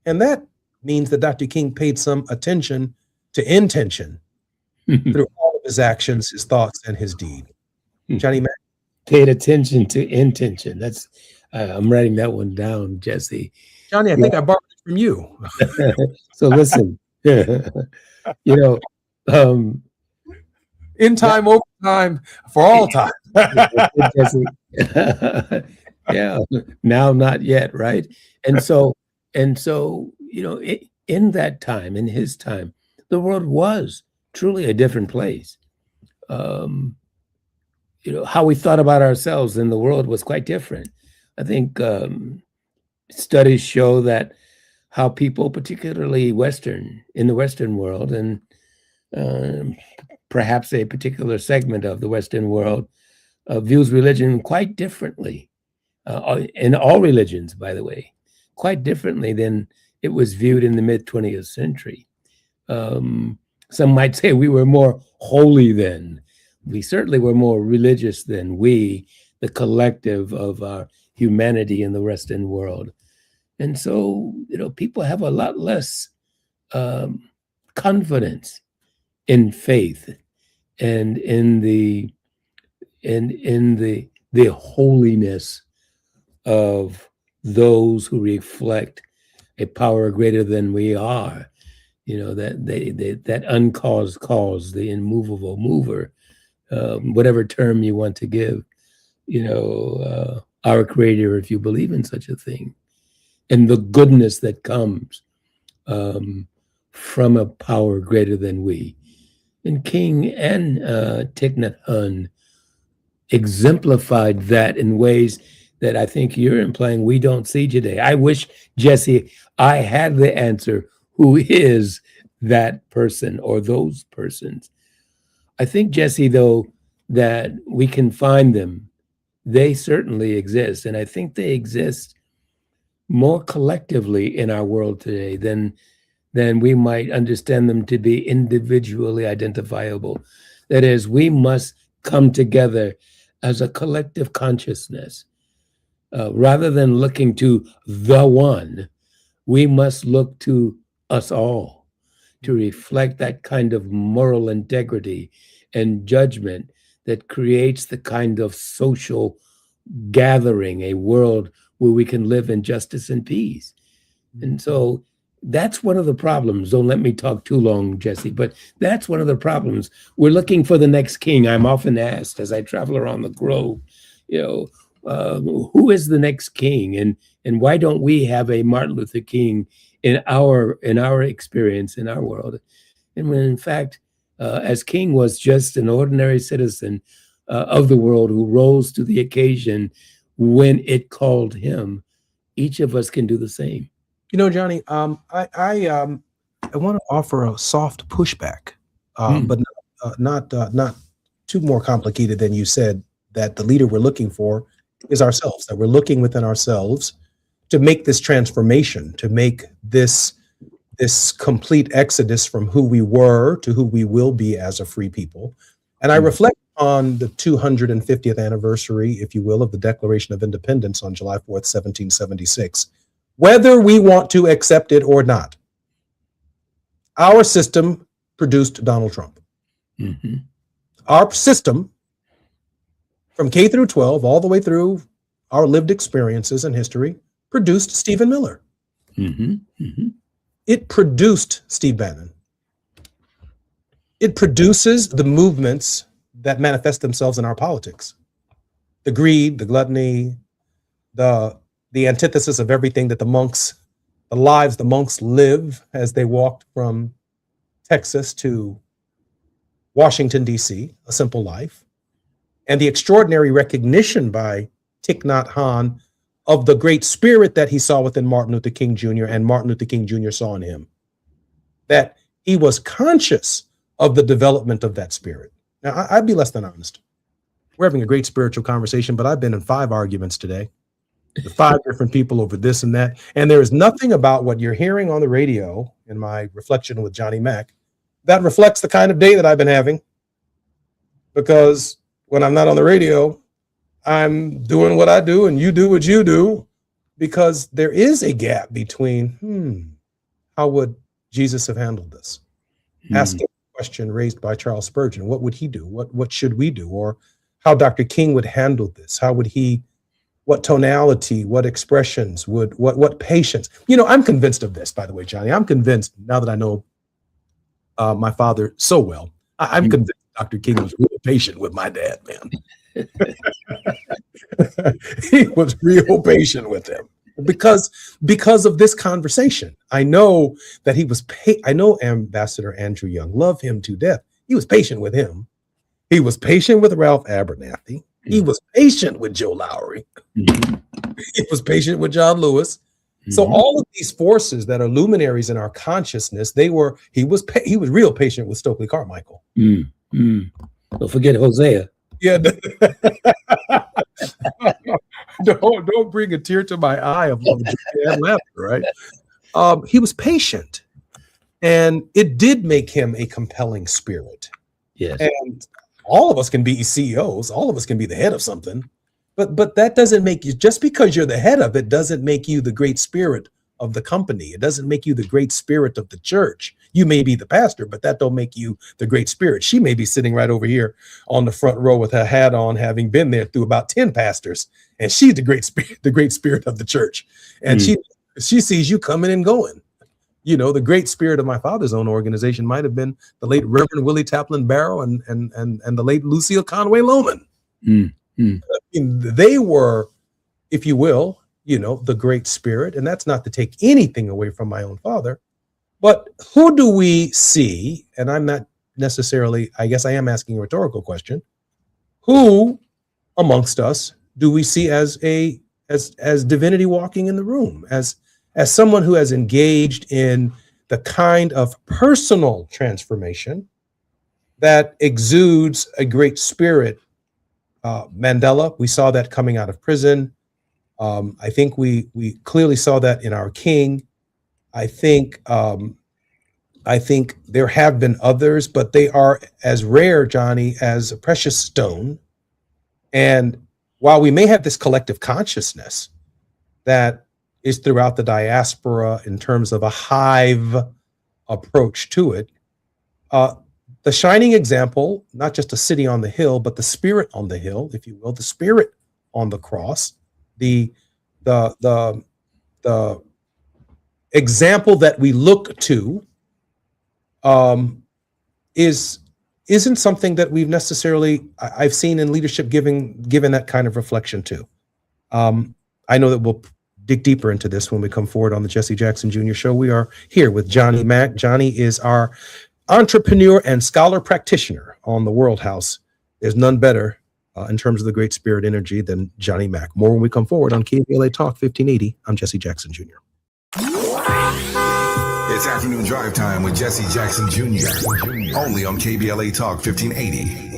Speaker 4: And that means that Dr. King paid some attention to intention through all of his actions, his thoughts, and his deed. Johnny Mack?
Speaker 8: Paid attention to intention. That's I'm writing that one down, Jesse.
Speaker 4: Johnny, I think I borrowed it from you.
Speaker 8: So listen,
Speaker 4: in time, over time, for all time.
Speaker 8: Yeah, now not yet, right? And so, in that time, in his time, the world was truly a different place. How we thought about ourselves in the world was quite different. I think studies show that how people, particularly in the Western world, and perhaps a particular segment of the Western world, views religion quite differently, in all religions, by the way, quite differently than it was viewed in the mid-20th century. Some might say we were more holy then, we certainly were more religious than we, the collective of our humanity in the Western world. And so, people have a lot less confidence in faith and in the holiness of those who reflect a power greater than we are. That uncaused cause, the immovable mover, whatever term you want to give, our creator, if you believe in such a thing, and the goodness that comes from a power greater than we. And King and Thich Nhat Hanh exemplified that in ways that I think you're implying we don't see today. I wish, Jesse, I had the answer. Who is that person or those persons? I think, Jesse, though, that we can find them. They certainly exist. And I think they exist more collectively in our world today than we might understand them to be individually identifiable. That is, we must come together as a collective consciousness. Rather than looking to the one, we must look to us all to reflect that kind of moral integrity and judgment that creates the kind of social gathering, a world where we can live in justice and peace. And so that's one of the problems. Don't let me talk too long, Jesse, but that's one of the problems. We're looking for the next king. I'm often asked as I travel around the globe, who is the next king? And why don't we have a Martin Luther King in our experience, in our world? And when in fact, as king was just an ordinary citizen of the world who rose to the occasion when it called him, each of us can do the same.
Speaker 4: Johnny, I want to offer a soft pushback, but not too more complicated than you said, that the leader we're looking for is ourselves, that we're looking within ourselves to make this transformation, to make this complete exodus from who we were to who we will be as a free people. And I reflect on the 250th anniversary, if you will, of the Declaration of Independence on July 4th, 1776. Whether we want to accept it or not, our system produced Donald Trump.
Speaker 8: Mm-hmm.
Speaker 4: Our system, from K through 12, all the way through our lived experiences and history, produced Stephen Miller.
Speaker 8: Mm-hmm. Mm-hmm.
Speaker 4: It produced Steve Bannon. It produces the movements that manifest themselves in our politics. The greed, the gluttony, the antithesis of everything that the lives the monks live as they walked from Texas to Washington, D.C., a simple life, and the extraordinary recognition by Thich Nhat Hanh of the great spirit that he saw within Martin Luther King Jr. and Martin Luther King Jr. saw in him, that he was conscious of the development of that spirit. Now, I'd be less than honest. We're having a great spiritual conversation, but I've been in 5 arguments today with 5 different people over this and that. And there is nothing about what you're hearing on the radio in my reflection with Johnny Mack that reflects the kind of day that I've been having. Because when I'm not on the radio, I'm doing what I do and you do what you do, because there is a gap between, how would Jesus have handled this? Ask a question raised by Charles Spurgeon. What would he do? What should we do? Or how Dr. King would handle this? How would he, what tonality, what expressions, what patience? I'm convinced of this, by the way, Johnny. I'm convinced, now that I know my father so well, I'm convinced Dr. King was real patient with my dad, man. He was real patient with him because of this conversation. I know that he was I know Ambassador Andrew Young, love him to death. He was patient with him. He was patient with Ralph Abernathy. He was patient with Joe Lowry. He was patient with John Lewis. So all of these forces that are luminaries in our consciousness, he was real patient with Stokely Carmichael.
Speaker 8: Don't forget Hosea.
Speaker 4: Yeah. Don't bring a tear to my eye of laughter, right? He was patient, and it did make him a compelling spirit.
Speaker 8: Yes.
Speaker 4: And All of us can be CEOs. All of us can be the head of something. But that doesn't make you, just because you're the head of it, doesn't make you the great spirit of the company. It doesn't make you the great spirit of the church. You may be the pastor, but that don't make you the great spirit. She may be sitting right over here on the front row with her hat on, having been there through about 10 pastors, and she's the great spirit of the church. And she sees you coming and going. You know, the great spirit of my father's own organization might have been the late Reverend Willie Taplin Barrow and the late Lucille Conway Lohman. I mean, they were, if you will, you know, the great spirit. And that's not to take anything away from my own father. But who do we see? And I'm not necessarily, I guess I am asking a rhetorical question. Who amongst us do we see as divinity walking in the room, as someone who has engaged in the kind of personal transformation that exudes a great spirit? Mandela, we saw that coming out of prison. I think we clearly saw that in our king. I think there have been others, but they are as rare, Johnny, as a precious stone. And while we may have this collective consciousness that is throughout the diaspora in terms of a hive approach to it, the shining example, not just a city on the hill, but the spirit on the hill, if you will, the spirit on the cross, the example that we look to isn't something that we've necessarily, I've seen in leadership given that kind of reflection to. I know that we'll dig deeper into this when we come forward on the Jesse Jackson Jr. Show. We are here with Johnny Mack. Johnny is our entrepreneur and scholar practitioner on the World House. There's none better in terms of the great spirit energy than Johnny Mack. More when we come forward on KBLA Talk 1580. I'm Jesse Jackson Jr.
Speaker 12: It's afternoon drive time with Jesse Jackson Jr. Only on KBLA Talk 1580.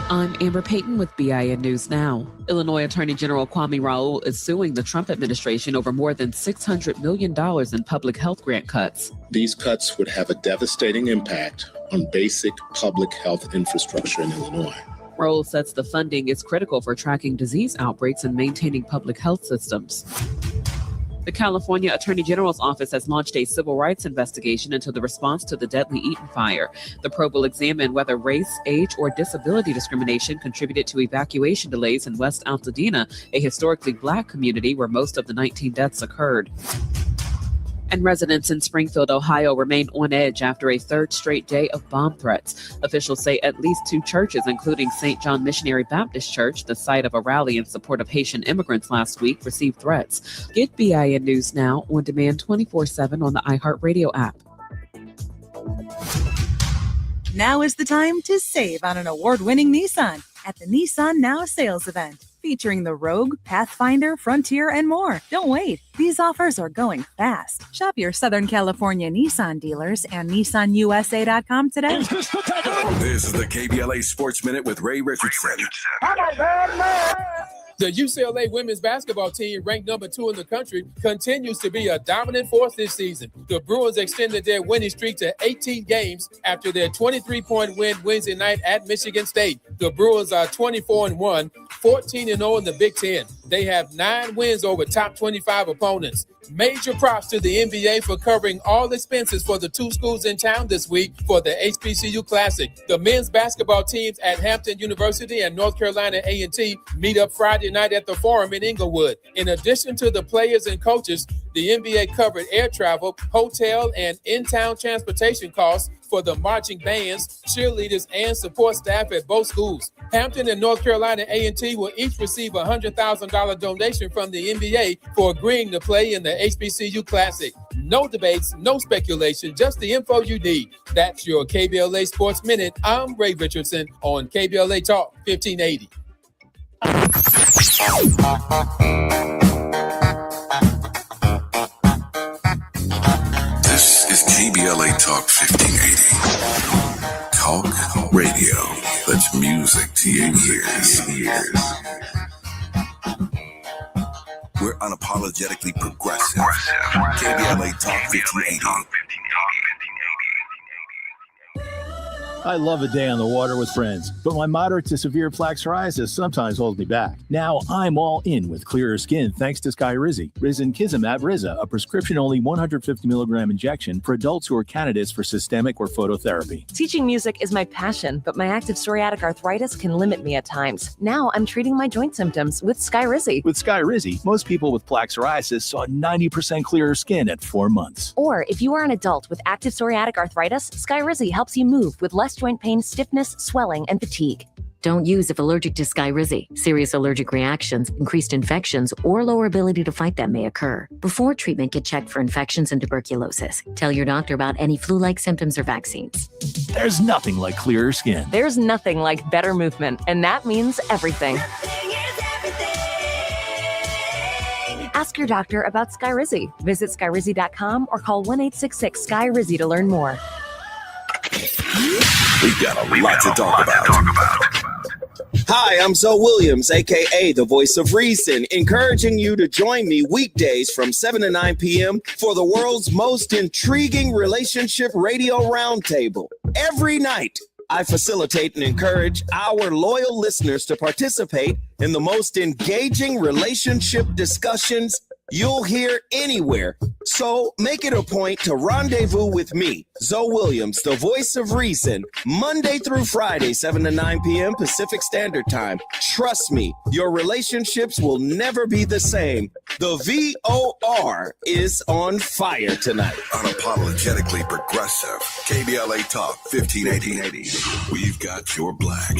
Speaker 13: I'm Amber Payton with BIN News Now. Illinois Attorney General Kwame Raoul is suing the Trump administration over more than $600 million in public health grant cuts.
Speaker 19: These cuts would have a devastating impact on basic public health infrastructure in Illinois.
Speaker 13: Raoul says the funding is critical for tracking disease outbreaks and maintaining public health systems. The California Attorney General's office has launched a civil rights investigation into the response to the deadly Eaton fire. The probe will examine whether race, age, or disability discrimination contributed to evacuation delays in West Altadena, a historically Black community where most of the 19 deaths occurred. And residents in Springfield, Ohio remain on edge after a third straight day of bomb threats. Officials say at least 2 churches, including St. John Missionary Baptist Church, the site of a rally in support of Haitian immigrants last week, received threats. Get BIN News Now on demand 24/7 on the iHeartRadio app.
Speaker 15: Now is the time to save on an award-winning Nissan at the Nissan Now sales event, featuring the Rogue, Pathfinder, Frontier, and more. Don't wait. These offers are going fast. Shop your Southern California Nissan dealers and NissanUSA.com today.
Speaker 12: This is the KBLA Sports Minute with Ray Richardson.
Speaker 16: The UCLA women's basketball team, ranked number 2 in the country, continues to be a dominant force this season. The Bruins extended their winning streak to 18 games after their 23-point win Wednesday night at Michigan State. The Bruins are 24-1, 14-0 in the Big Ten. They have 9 wins over top 25 opponents. Major props to the NBA for covering all expenses for the 2 schools in town this week for the HBCU Classic. The men's basketball teams at Hampton University and North Carolina A&T meet up Friday night at the Forum in Inglewood. In addition to the players and coaches, the NBA covered air travel, hotel, and in-town transportation costs for the marching bands, cheerleaders, and support staff at both schools. Hampton and North Carolina A&T will each receive a $100,000 donation from the NBA for agreeing to play in the HBCU Classic. No debates, no speculation, just the info you need. That's your KBLA Sports Minute. I'm Ray Richardson on KBLA Talk 1580.
Speaker 12: This is KBLA Talk 1580. Talk radio. That's music to your ears. We're unapologetically progressive. KBLA Talk 1580.
Speaker 20: I love a day on the water with friends, but my moderate to severe plaque psoriasis sometimes holds me back. Now I'm all in with clearer skin thanks to Skyrizi. Risankizumab Riza, a prescription-only 150 milligram injection for adults who are candidates for systemic or phototherapy.
Speaker 21: Teaching music is my passion, but my active psoriatic arthritis can limit me at times. Now I'm treating my joint symptoms with Skyrizi.
Speaker 20: With Skyrizi, most people with plaque psoriasis saw 90% clearer skin at 4 months.
Speaker 21: Or if you are an adult with active psoriatic arthritis, Skyrizi helps you move with less joint pain, stiffness, swelling, and fatigue. Don't use if allergic to Skyrizi. Serious allergic reactions, increased infections, or lower ability to fight them may occur. Before treatment, get checked for infections and tuberculosis. Tell your doctor about any flu-like symptoms or vaccines.
Speaker 20: There's nothing like clearer skin.
Speaker 21: There's nothing like better movement, and that means everything. Ask your doctor about Skyrizi. Visit Skyrizi.com or call 1-866-SKY-RIZI to learn more.
Speaker 12: We've got a lot to talk about.
Speaker 22: Hi, I'm Zoe Williams, aka the Voice of Reason, encouraging you to join me weekdays from 7 to 9 p.m. for the world's most intriguing relationship radio roundtable. Every night, I facilitate and encourage our loyal listeners to participate in the most engaging relationship discussions you'll hear anywhere. So make it a point to rendezvous with me, Zoe Williams, the Voice of Reason, Monday through Friday, 7 to 9 p.m. Pacific Standard Time. Trust me, your relationships will never be the same. The VOR is on fire tonight.
Speaker 12: Unapologetically progressive. KBLA Talk 1580. We've got your black.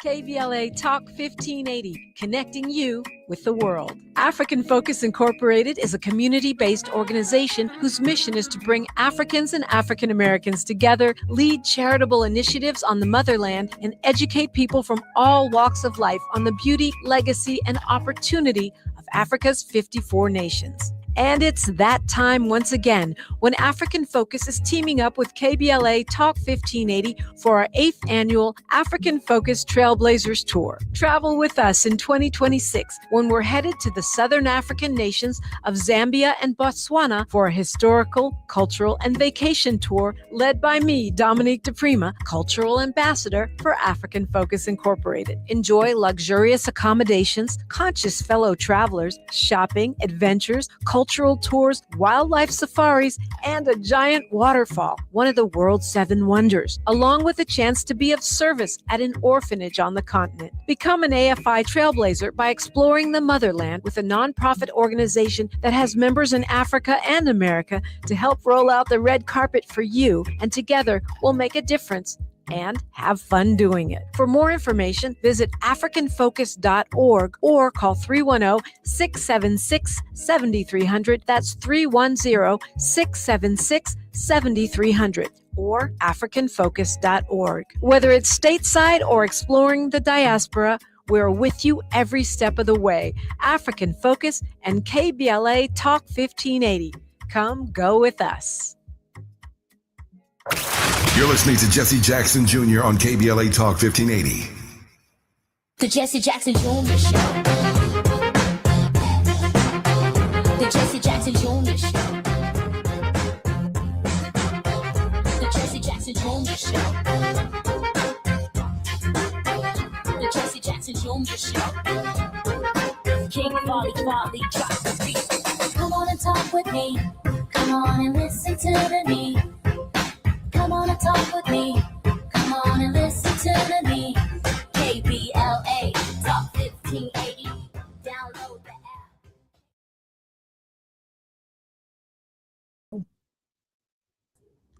Speaker 24: KBLA Talk 1580, connecting you with the world. African Focus Incorporated is a community-based organization whose mission is to bring Africans and African Americans together, lead charitable initiatives on the motherland, and educate people from all walks of life on the beauty, legacy, and opportunity of Africa's 54 nations. And it's that time once again when African Focus is teaming up with KBLA Talk 1580 for our 8th annual African Focus Trailblazers Tour. Travel with us in 2026 when we're headed to the Southern African nations of Zambia and Botswana for a historical, cultural, and vacation tour led by me, Dominique DePrima, Cultural Ambassador for African Focus Incorporated. Enjoy luxurious accommodations, conscious fellow travelers, shopping, adventures, cultural tours, wildlife safaris, and a giant waterfall, one of the world's 7 wonders, along with a chance to be of service at an orphanage on the continent. Become an AFI trailblazer by exploring the motherland with a nonprofit organization that has members in Africa and America to help roll out the red carpet for you, and together we'll make a difference and have fun doing it. For more information, visit africanfocus.org or call 310-676-7300. That's 310-676-7300 or africanfocus.org. Whether it's stateside or exploring the diaspora, we're with you every step of the way. African Focus and KBLA Talk 1580. Come go with us.
Speaker 12: You're listening to Jesse Jackson Jr. on KBLA Talk 1580.
Speaker 3: The Jesse Jackson Jr. Show. The Jesse Jackson Jr. Show. The Jesse Jackson Jr. Show. The Jesse Jackson Jr. Show. King Volley, drop the beat. Come on and talk with me. Come on and listen to the me. Come on and talk with me. Come on and listen to the me. KBLA Talk 1580. Download the app.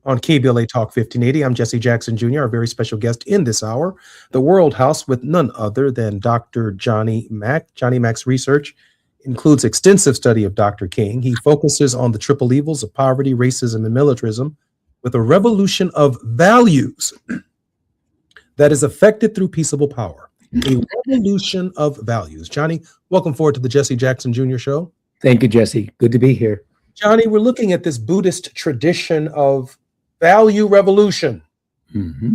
Speaker 4: On KBLA Talk 1580, I'm Jesse Jackson Jr., our very special guest in this hour, the World House, with none other than Dr. Johnny Mack. Johnny Mack's research includes extensive study of Dr. King. He focuses on the triple evils of poverty, racism, and militarism, with a revolution of values that is effected through peaceable power. A revolution of values. Johnny, welcome forward to the Jesse Jackson Jr. Show.
Speaker 8: Thank you, Jesse. Good to be here.
Speaker 4: Johnny, we're looking at this Buddhist tradition of value revolution.
Speaker 8: Mm-hmm.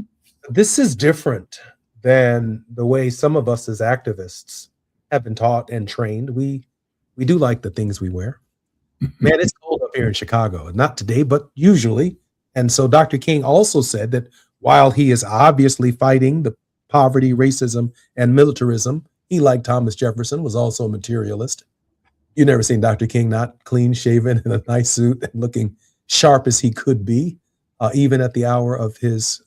Speaker 4: This is different than the way some of us as activists have been taught and trained. We do like the things we wear. Man, it's cold up here in Chicago. Not today, but usually. And so Dr. King also said that while he is obviously fighting the poverty, racism, and militarism, he, like Thomas Jefferson, was also a materialist. You've never seen Dr. King not clean shaven in a nice suit and looking sharp as he could be, even at the hour of his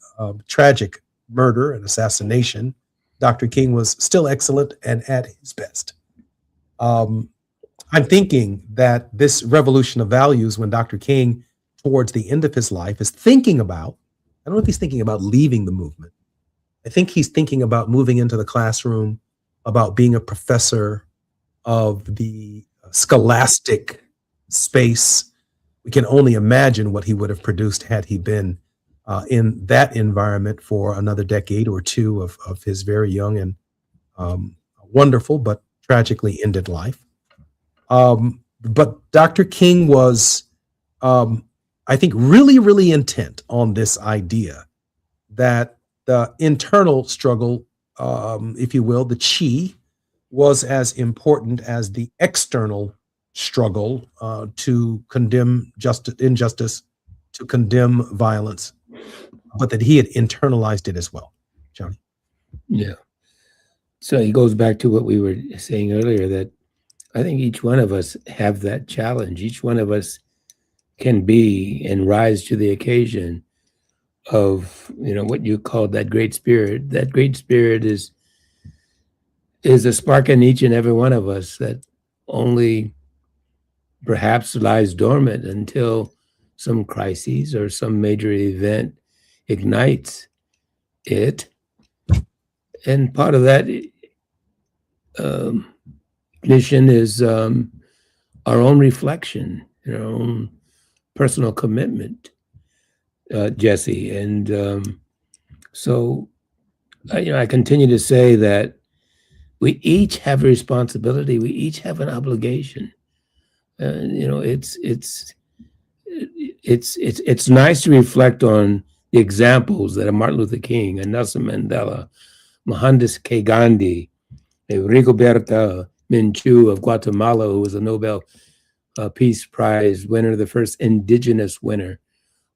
Speaker 4: tragic murder and assassination. Dr. King was still excellent and at his best. I'm thinking that this revolution of values, when Dr. King, towards the end of his life, is thinking about, I don't know if he's thinking about leaving the movement. I think he's thinking about moving into the classroom, about being a professor of the scholastic space. We can only imagine what he would have produced had he been in that environment for another decade or two of his very young and wonderful but tragically ended life. But Dr. King was, I think, really, really intent on this idea that the internal struggle, if you will, the chi, was as important as the external struggle to condemn injustice, to condemn violence, but that he had internalized it as well. Johnny?
Speaker 8: Yeah. So he goes back to what we were saying earlier, that I think each one of us have that challenge. Each one of us can be and rise to the occasion of, what you call that great spirit. That great spirit is a spark in each and every one of us that only perhaps lies dormant until some crises or some major event ignites it. And part of that ignition is our own reflection, our own personal commitment, Jesse. And so, I continue to say that we each have a responsibility. We each have an obligation. It's nice to reflect on the examples that are Martin Luther King and Nelson Mandela, Mohandas K. Gandhi, Rigoberta Menchú of Guatemala, who was a Nobel Peace Prize winner, the first indigenous winner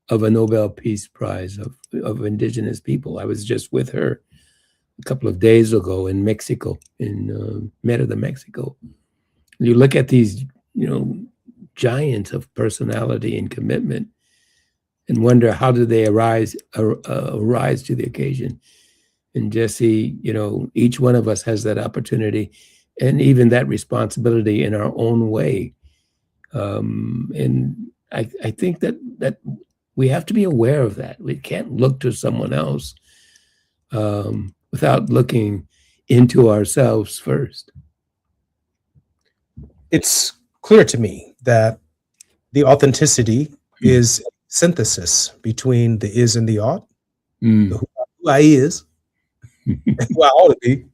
Speaker 8: of a Nobel Peace Prize of indigenous people. I was just with her a couple of days ago in Mexico, in Mérida, Mexico. You look at these, giants of personality and commitment and wonder, how do they arise to the occasion? And Jesse, each one of us has that opportunity and even that responsibility in our own way. And I think that we have to be aware of that. We can't look to someone else without looking into ourselves first.
Speaker 4: It's clear to me that the authenticity is synthesis between the is and the ought, the who I is, and who I ought to be,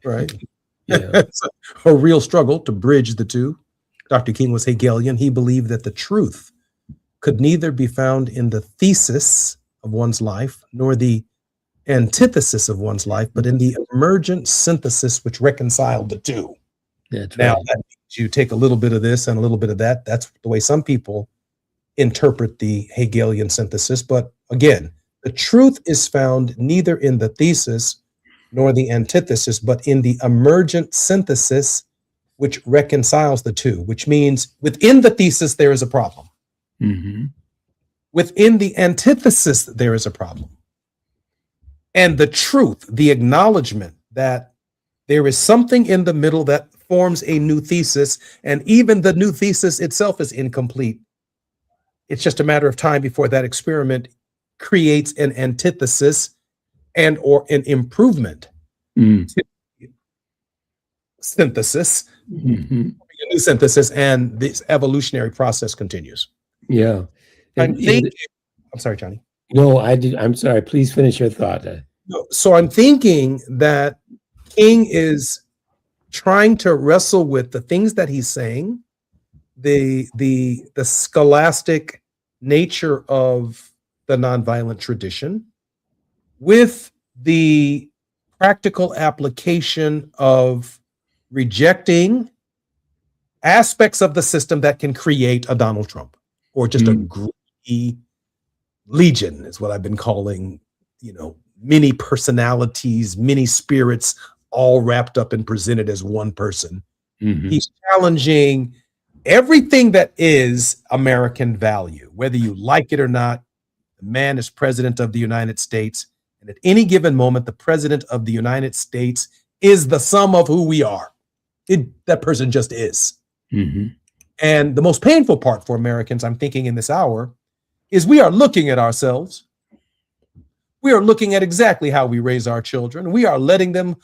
Speaker 4: right? Yeah. It's a real struggle to bridge the two. Dr. King was Hegelian. He believed that the truth could neither be found in the thesis of one's life nor the antithesis of one's life, but in the emergent synthesis which reconciled the two.
Speaker 8: That's
Speaker 4: now,
Speaker 8: right.
Speaker 4: That means you take a little bit of this and a little bit of that. That's the way some people interpret the Hegelian synthesis. But again, the truth is found neither in the thesis nor the antithesis, but in the emergent synthesis which reconciles the two, which means within the thesis, there is a problem.
Speaker 8: Mm-hmm.
Speaker 4: Within the antithesis, there is a problem. And the truth, the acknowledgement that there is something in the middle that forms a new thesis, and even the new thesis itself is incomplete. It's just a matter of time before that experiment creates an antithesis and or an improvement to synthesis, a new synthesis, and this evolutionary process continues.
Speaker 8: Yeah.
Speaker 4: I'm sorry, Johnny.
Speaker 8: No, I'm sorry. Please finish your thought.
Speaker 4: So I'm thinking that King is trying to wrestle with the things that he's saying, the scholastic nature of the nonviolent tradition, with the practical application of rejecting aspects of the system that can create a Donald Trump or just a greedy, legion is what I've been calling, many personalities, many spirits, all wrapped up and presented as one person.
Speaker 8: Mm-hmm.
Speaker 4: He's challenging everything that is American value, whether you like it or not. The man is president of the United States. And at any given moment, the president of the United States is the sum of who we are. That person just is.
Speaker 8: Mm-hmm.
Speaker 4: And the most painful part for Americans, I'm thinking in this hour, is we are looking at ourselves. We are looking at exactly how we raise our children. We are letting them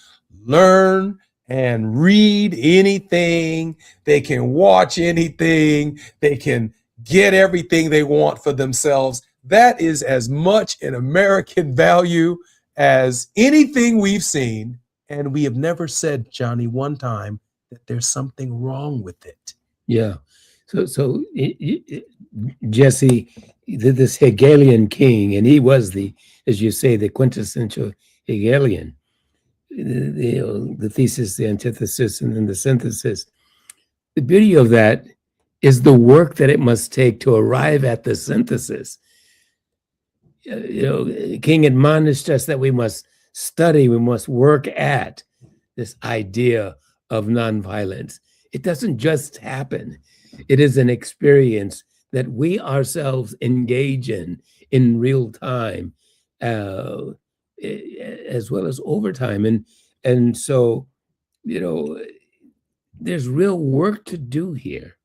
Speaker 4: learn and read anything. They can watch anything. They can get everything they want for themselves. That is as much an American value as anything we've seen. And we have never said, Johnny, one time that there's something wrong with it.
Speaker 8: Yeah. So Jesse, this Hegelian king, and he was as you say, the quintessential Hegelian, the thesis, the antithesis, and then the synthesis. The beauty of that is the work that it must take to arrive at the synthesis. King admonished us that we must study, we must work at this idea of nonviolence. It doesn't just happen. It is an experience that we ourselves engage in real time, as well as over time. And so, there's real work to do here.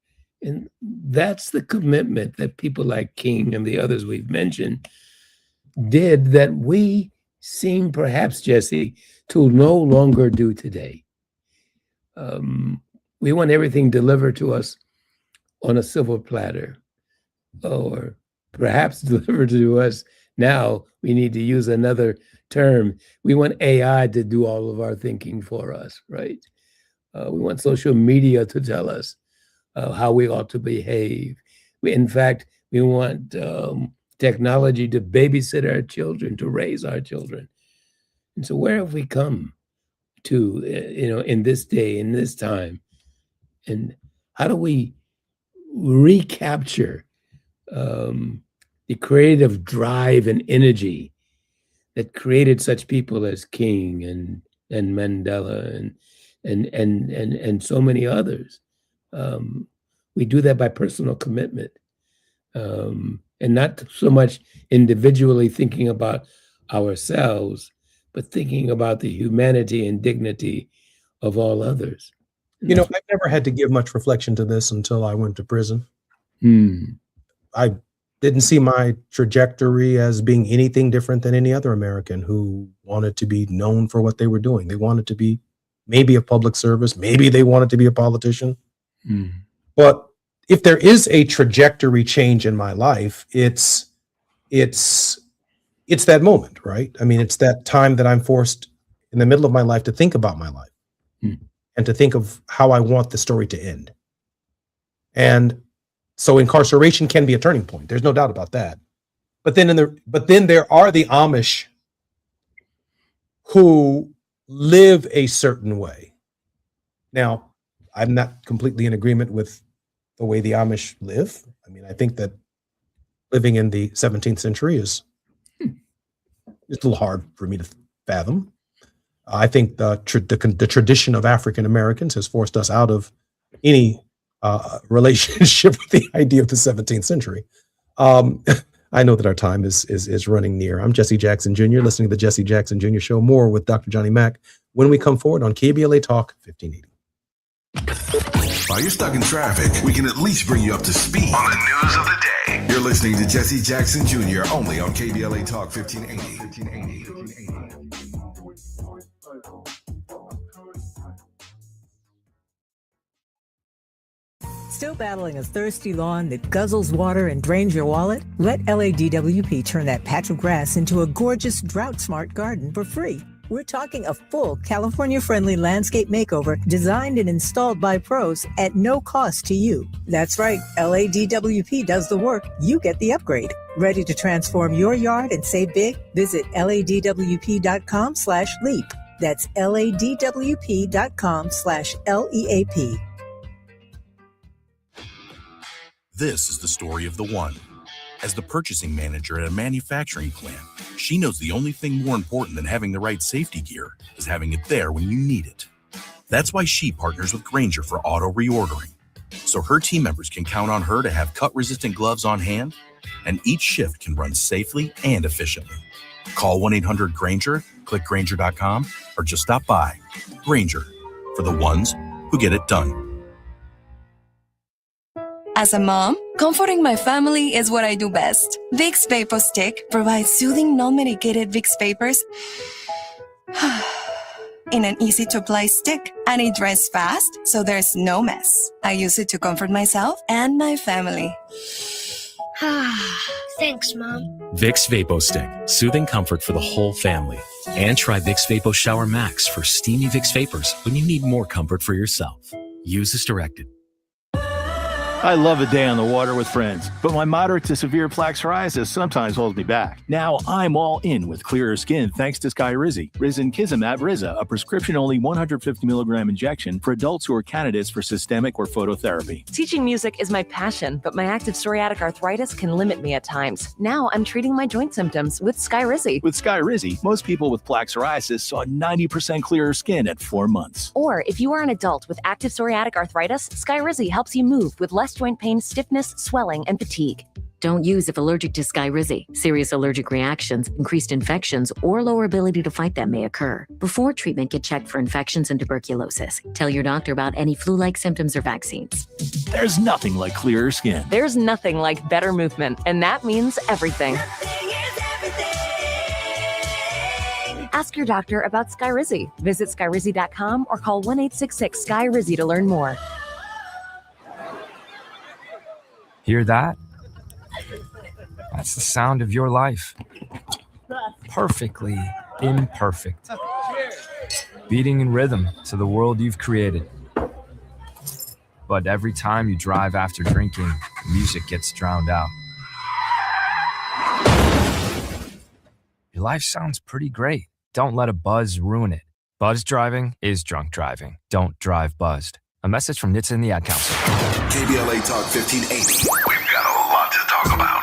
Speaker 8: And that's the commitment that people like King and the others we've mentioned did that we seem perhaps, Jesse, to no longer do today. We want everything delivered to us on a silver platter, or perhaps delivered to us now. We need to use another term. We want AI to do all of our thinking for us, right? We want social media to tell us how we ought to behave. In fact, we want technology to babysit our children, to raise our children. And so where have we come to, in this day, in this time? And how do we recapture the creative drive and energy that created such people as King and Mandela and so many others? We do that by personal commitment, and not so much individually thinking about ourselves, but thinking about the humanity and dignity of all others.
Speaker 4: I've never had to give much reflection to this until I went to prison. I didn't see my trajectory as being anything different than any other American who wanted to be known for what they were doing. They wanted to be maybe a public service, maybe they wanted to be a politician. But if there is a trajectory change in my life, it's that moment, right? I mean, it's that time that I'm forced in the middle of my life to think about my life and to think of how I want the story to end. And so incarceration can be a turning point. There's no doubt about that. But then there are the Amish who live a certain way. Now, I'm not completely in agreement with the way the Amish live. I mean, I think that living in the 17th century is it's a little hard for me to fathom. I think the tradition of African Americans has forced us out of any relationship with the idea of the 17th century. I know that our time is running near. I'm Jesse Jackson Jr., listening to the Jesse Jackson Jr. Show. More with Dr. Johnny Mack when we come forward on KBLA Talk 1580.
Speaker 12: While you're stuck in traffic, we can at least bring you up to speed on the news of the day. You're listening to Jesse Jackson Jr. only on KBLA Talk 1580.
Speaker 2: Still battling a thirsty lawn that guzzles water and drains your wallet? Let LADWP turn that patch of grass into a gorgeous drought-smart garden for free. We're talking a full California-friendly landscape makeover designed and installed by pros at no cost to you. That's right, LADWP does the work, you get the upgrade. Ready to transform your yard and save big? Visit LADWP.com/leap. That's LADWP.com/LEAP.
Speaker 5: This is the story of the one. As the purchasing manager at a manufacturing plant, she knows the only thing more important than having the right safety gear is having it there when you need it. That's why she partners with Grainger for auto reordering, so her team members can count on her to have cut-resistant gloves on hand, and each shift can run safely and efficiently. Call 1-800-GRAINGER, click Grainger.com, or just stop by. Grainger, for the ones who get it done.
Speaker 11: As a mom, comforting my family is what I do best. Vicks Vapor Stick provides soothing, non-medicated Vicks vapors in an easy-to-apply stick, and it dries fast, so there's no mess. I use it to comfort myself and my family.
Speaker 14: Thanks, Mom.
Speaker 17: Vicks VapoStick, soothing comfort for the whole family. And try Vicks Vapo Shower Max for steamy Vicks vapors when you need more comfort for yourself. Use as directed.
Speaker 20: I love a day on the water with friends, but my moderate to severe plaque psoriasis sometimes holds me back. Now I'm all in with clearer skin thanks to Skyrizi. Risankizumab Riza, a prescription-only 150 milligram injection for adults who are candidates for systemic or phototherapy.
Speaker 21: Teaching music is my passion, but my active psoriatic arthritis can limit me at times. Now I'm treating my joint symptoms with Skyrizi.
Speaker 20: With Skyrizi, most people with plaque psoriasis saw 90% clearer skin at 4 months.
Speaker 21: Or if you are an adult with active psoriatic arthritis, Skyrizi helps you move with less joint pain, stiffness, swelling, and fatigue. Don't use if allergic to Skyrizi. Serious allergic reactions, increased infections, or lower ability to fight them may occur. Before treatment, get checked for infections and tuberculosis. Tell your doctor about any flu-like symptoms or vaccines.
Speaker 20: There's nothing like clearer skin.
Speaker 21: There's nothing like better movement, and that means everything. Ask your doctor about Skyrizi. Visit Skyrizi.com or call 1-866-SKY-RIZI to learn more.
Speaker 25: Hear that? That's the sound of your life. Perfectly imperfect. Beating in rhythm to the world you've created. But every time you drive after drinking, music gets drowned out. Your life sounds pretty great. Don't let a buzz ruin it. Buzz driving is drunk driving. Don't drive buzzed. A message from NHTSA and the Ad Council.
Speaker 12: KBLA Talk 1580. We've got a lot to talk about.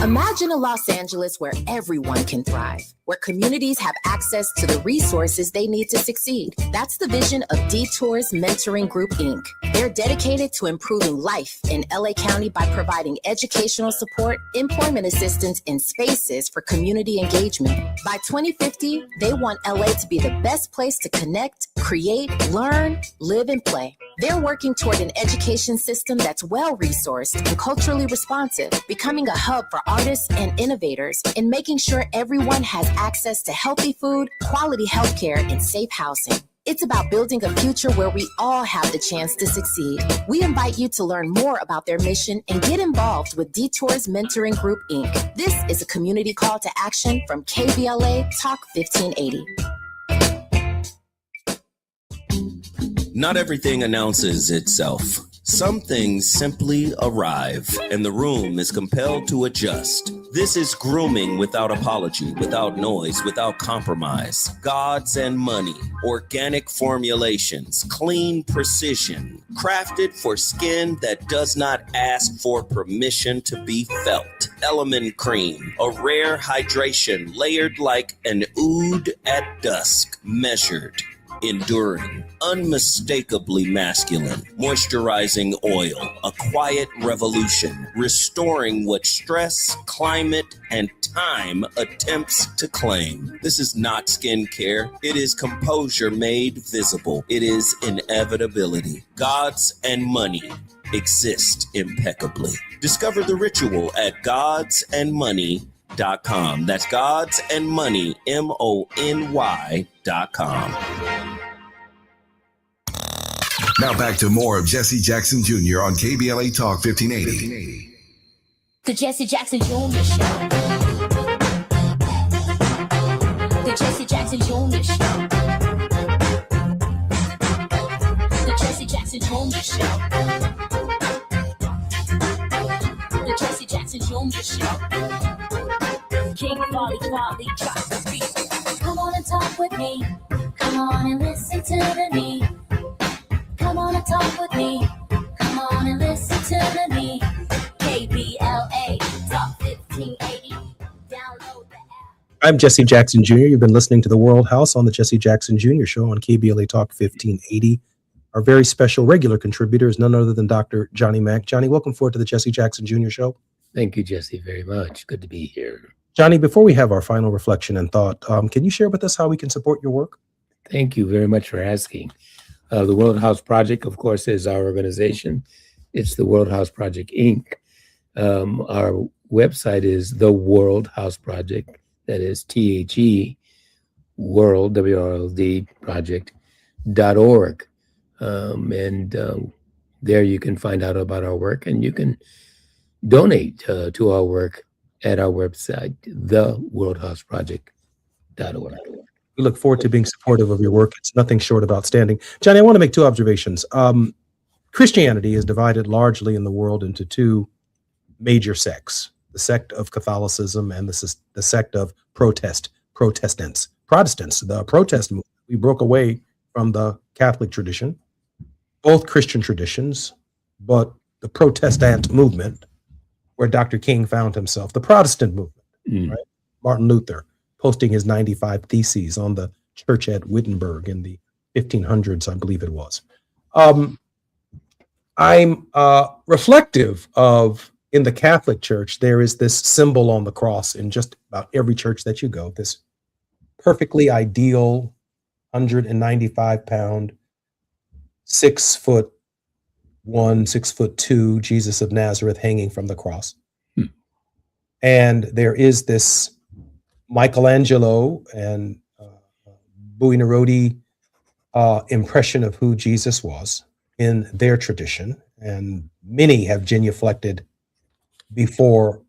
Speaker 26: Imagine a Los Angeles where everyone can thrive, where communities have access to the resources they need to succeed. That's the vision of Detours Mentoring Group, Inc. They're dedicated to improving life in LA County by providing educational support, employment assistance, and spaces for community engagement. By 2050, they want LA to be the best place to connect, create, learn, live, and play. They're working toward an education system that's well-resourced and culturally responsive, becoming a hub for artists and innovators, and making sure everyone has access to healthy food, quality healthcare, and safe housing. It's about building a future where we all have the chance to succeed. We invite you to learn more about their mission and get involved with Detours Mentoring Group, Inc. This is a community call to action from KBLA Talk 1580.
Speaker 22: Not everything announces itself. Some things simply arrive, and the room is compelled to adjust. This is grooming without apology, without noise, without compromise. Gods and money, organic formulations, clean precision, crafted for skin that does not ask for permission to be felt. Element Cream, a rare hydration layered like an oud at dusk, measured, enduring, unmistakably masculine, moisturizing oil, a quiet revolution, restoring what stress, climate, and time attempts to claim. This is not skincare. It is composure made visible. It is inevitability. Gods and money exist impeccably. Discover the ritual at godsandmoney.com. That's Gods and Money, MONY.com.
Speaker 12: Now back to more of Jesse Jackson Jr. on KBLA Talk 1580.
Speaker 3: The Jesse Jackson Jr. Show. The Jesse Jackson Jr. Show. The Jesse Jackson Jr. Show. The Jesse Jackson Jr. Show. King Folly drops the beat. Come on and talk with me. Come on and listen to me. Come on and talk with me. Come on and listen to me. KBLA Talk 1580.
Speaker 4: I'm Jesse Jackson Jr. You've been listening to The World House on the Jesse Jackson Jr. Show on KBLA Talk 1580. Our very special regular contributor is none other than Dr. Johnny Mack. Johnny, welcome forward to the Jesse Jackson Jr. Show.
Speaker 8: Thank you, Jesse, very much. Good to be here.
Speaker 4: Johnny, before we have our final reflection and thought, can you share with us how we can support your work?
Speaker 8: Thank you very much for asking. The World House Project, of course, is our organization. It's the World House Project, Inc. Our website is The World House Project. That is THE World, WRLD project.org. There you can find out about our work, and you can donate to our work at our website, theworldhouseproject.org.
Speaker 4: We look forward to being supportive of your work. It's nothing short of outstanding. Johnny, I want to make two observations. Christianity is divided largely in the world into two major sects, the sect of Catholicism and the sect of Protestants. The Protestant movement. We broke away from the Catholic tradition, both Christian traditions, but the Protestant movement, where Dr. King found himself, the Protestant movement, right? Martin Luther posting his 95 Theses on the church at Wittenberg in the 1500s, I believe it was. I'm reflective of, in the Catholic Church, there is this symbol on the cross in just about every church that you go, this perfectly ideal 195-pound, 6'1", 6'2" Jesus of Nazareth hanging from the cross. And there is this Michelangelo and Buonarroti impression of who Jesus was in their tradition, and many have genuflected before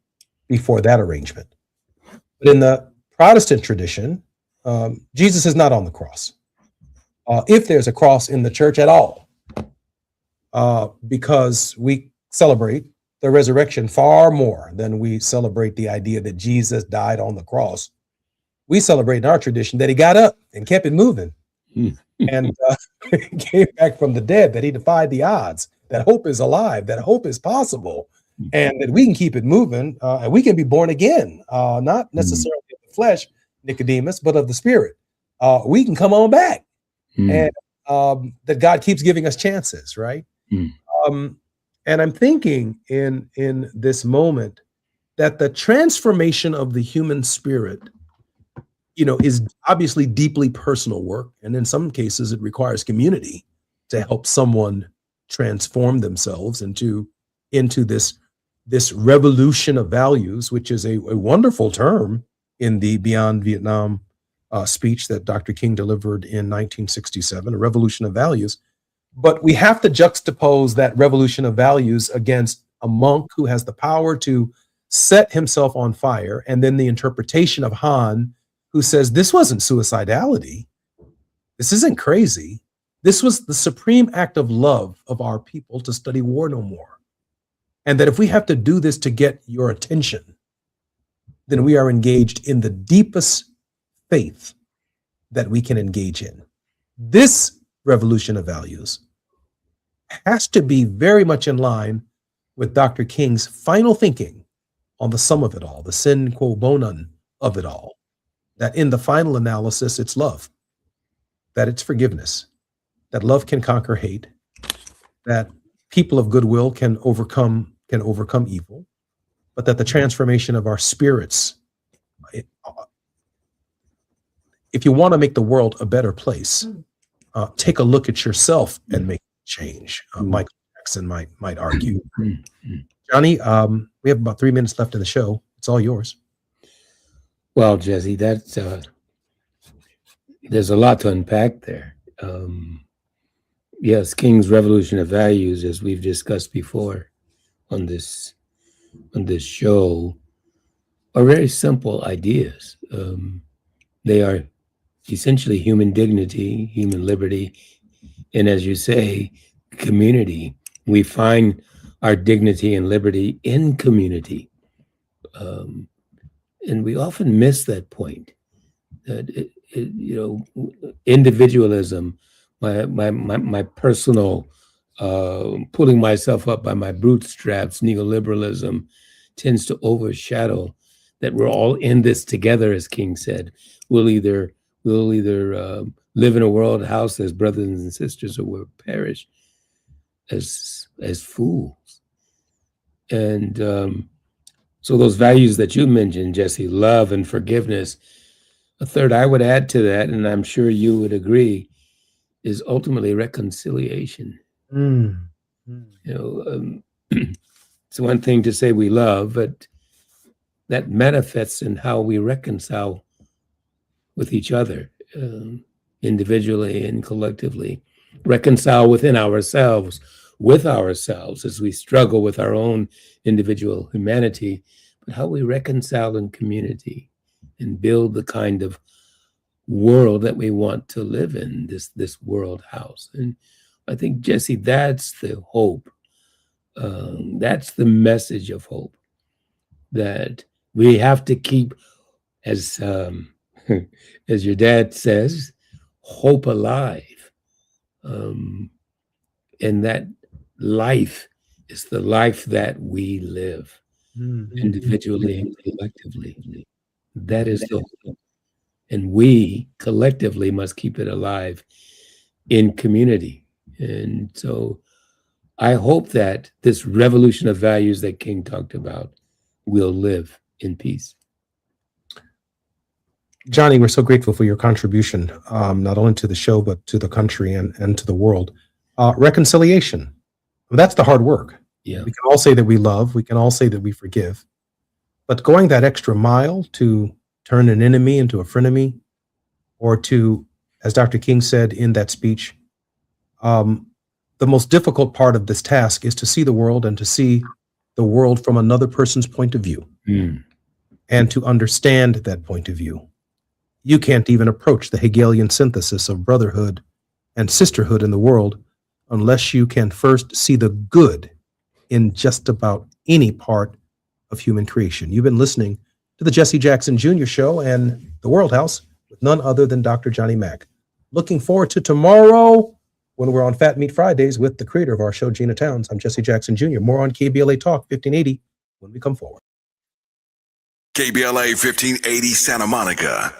Speaker 4: that arrangement. But in the Protestant tradition, Jesus is not on the cross. If there's a cross in the church at all, because we celebrate the resurrection far more than we celebrate the idea that Jesus died on the cross. We celebrate in our tradition that he got up and kept it moving and came back from the dead, that he defied the odds, that hope is alive, that hope is possible, and that we can keep it moving, and we can be born again, not necessarily of the flesh, Nicodemus, but of the spirit. We can come on back, and that God keeps giving us chances, right? And I'm thinking in this moment that the transformation of the human spirit, is obviously deeply personal work. And in some cases, it requires community to help someone transform themselves into this revolution of values, which is a wonderful term in the Beyond Vietnam speech that Dr. King delivered in 1967, a revolution of values. But we have to juxtapose that revolution of values against a monk who has the power to set himself on fire, and then the interpretation of Han, who says this wasn't suicidality. This isn't crazy. This was the supreme act of love of our people to study war no more. And that if we have to do this to get your attention, then we are engaged in the deepest faith that we can engage in. This revolution of values has to be very much in line with Dr. King's final thinking on the sum of it all, the sine qua bonon of it all, that in the final analysis, it's love, that it's forgiveness, that love can conquer hate, that people of goodwill can overcome evil, but that the transformation of our spirits, if you want to make the world a better place, take a look at yourself and make change. Michael Jackson might argue. Johnny, we have about 3 minutes left in the show. It's all yours.
Speaker 8: Well, Jesse, that's there's a lot to unpack there. Yes, King's revolution of values, as we've discussed before on this show, are very simple ideas. They are essentially human dignity, human liberty, and as you say, community. We find our dignity and liberty in community. And we often miss that point. That individualism, my personal pulling myself up by my bootstraps, neoliberalism tends to overshadow that we're all in this together, as King said. We'll either live in a world house as brothers and sisters, or we'll perish as fools. And so those values that you mentioned, Jesse, love and forgiveness. A third I would add to that, and I'm sure you would agree, is ultimately reconciliation. You know, it's one thing to say we love, but that manifests in how we reconcile with each other, individually and collectively. Reconcile within ourselves, with ourselves, as we struggle with our own individual humanity, but how we reconcile in community and build the kind of world that we want to live in, this world house. And I think, Jesse, that's the hope. That's the message of hope, that we have to keep, as your dad says, hope alive. And that life is the life that we live individually and collectively. That is the hope. And we collectively must keep it alive in community. And so I hope that this revolution of values that King talked about will live in peace.
Speaker 4: Johnny, we're so grateful for your contribution, not only to the show, but to the country and to the world. Reconciliation, that's the hard work.
Speaker 8: Yeah.
Speaker 4: We can all say that we love, we can all say that we forgive, but going that extra mile to turn an enemy into a frenemy, or to, as Dr. King said in that speech, the most difficult part of this task is to see the world and to see the world from another person's point of view, and to understand that point of view. You can't even approach the Hegelian synthesis of brotherhood and sisterhood in the world unless you can first see the good in just about any part of human creation. You've been listening to the Jesse Jackson Jr. Show and the World House with none other than Dr. Johnny Mack. Looking forward to tomorrow when we're on Fat Meat Fridays with the creator of our show, Gina Towns. I'm Jesse Jackson Jr. More on KBLA Talk 1580 when we come forward.
Speaker 12: KBLA 1580 Santa Monica.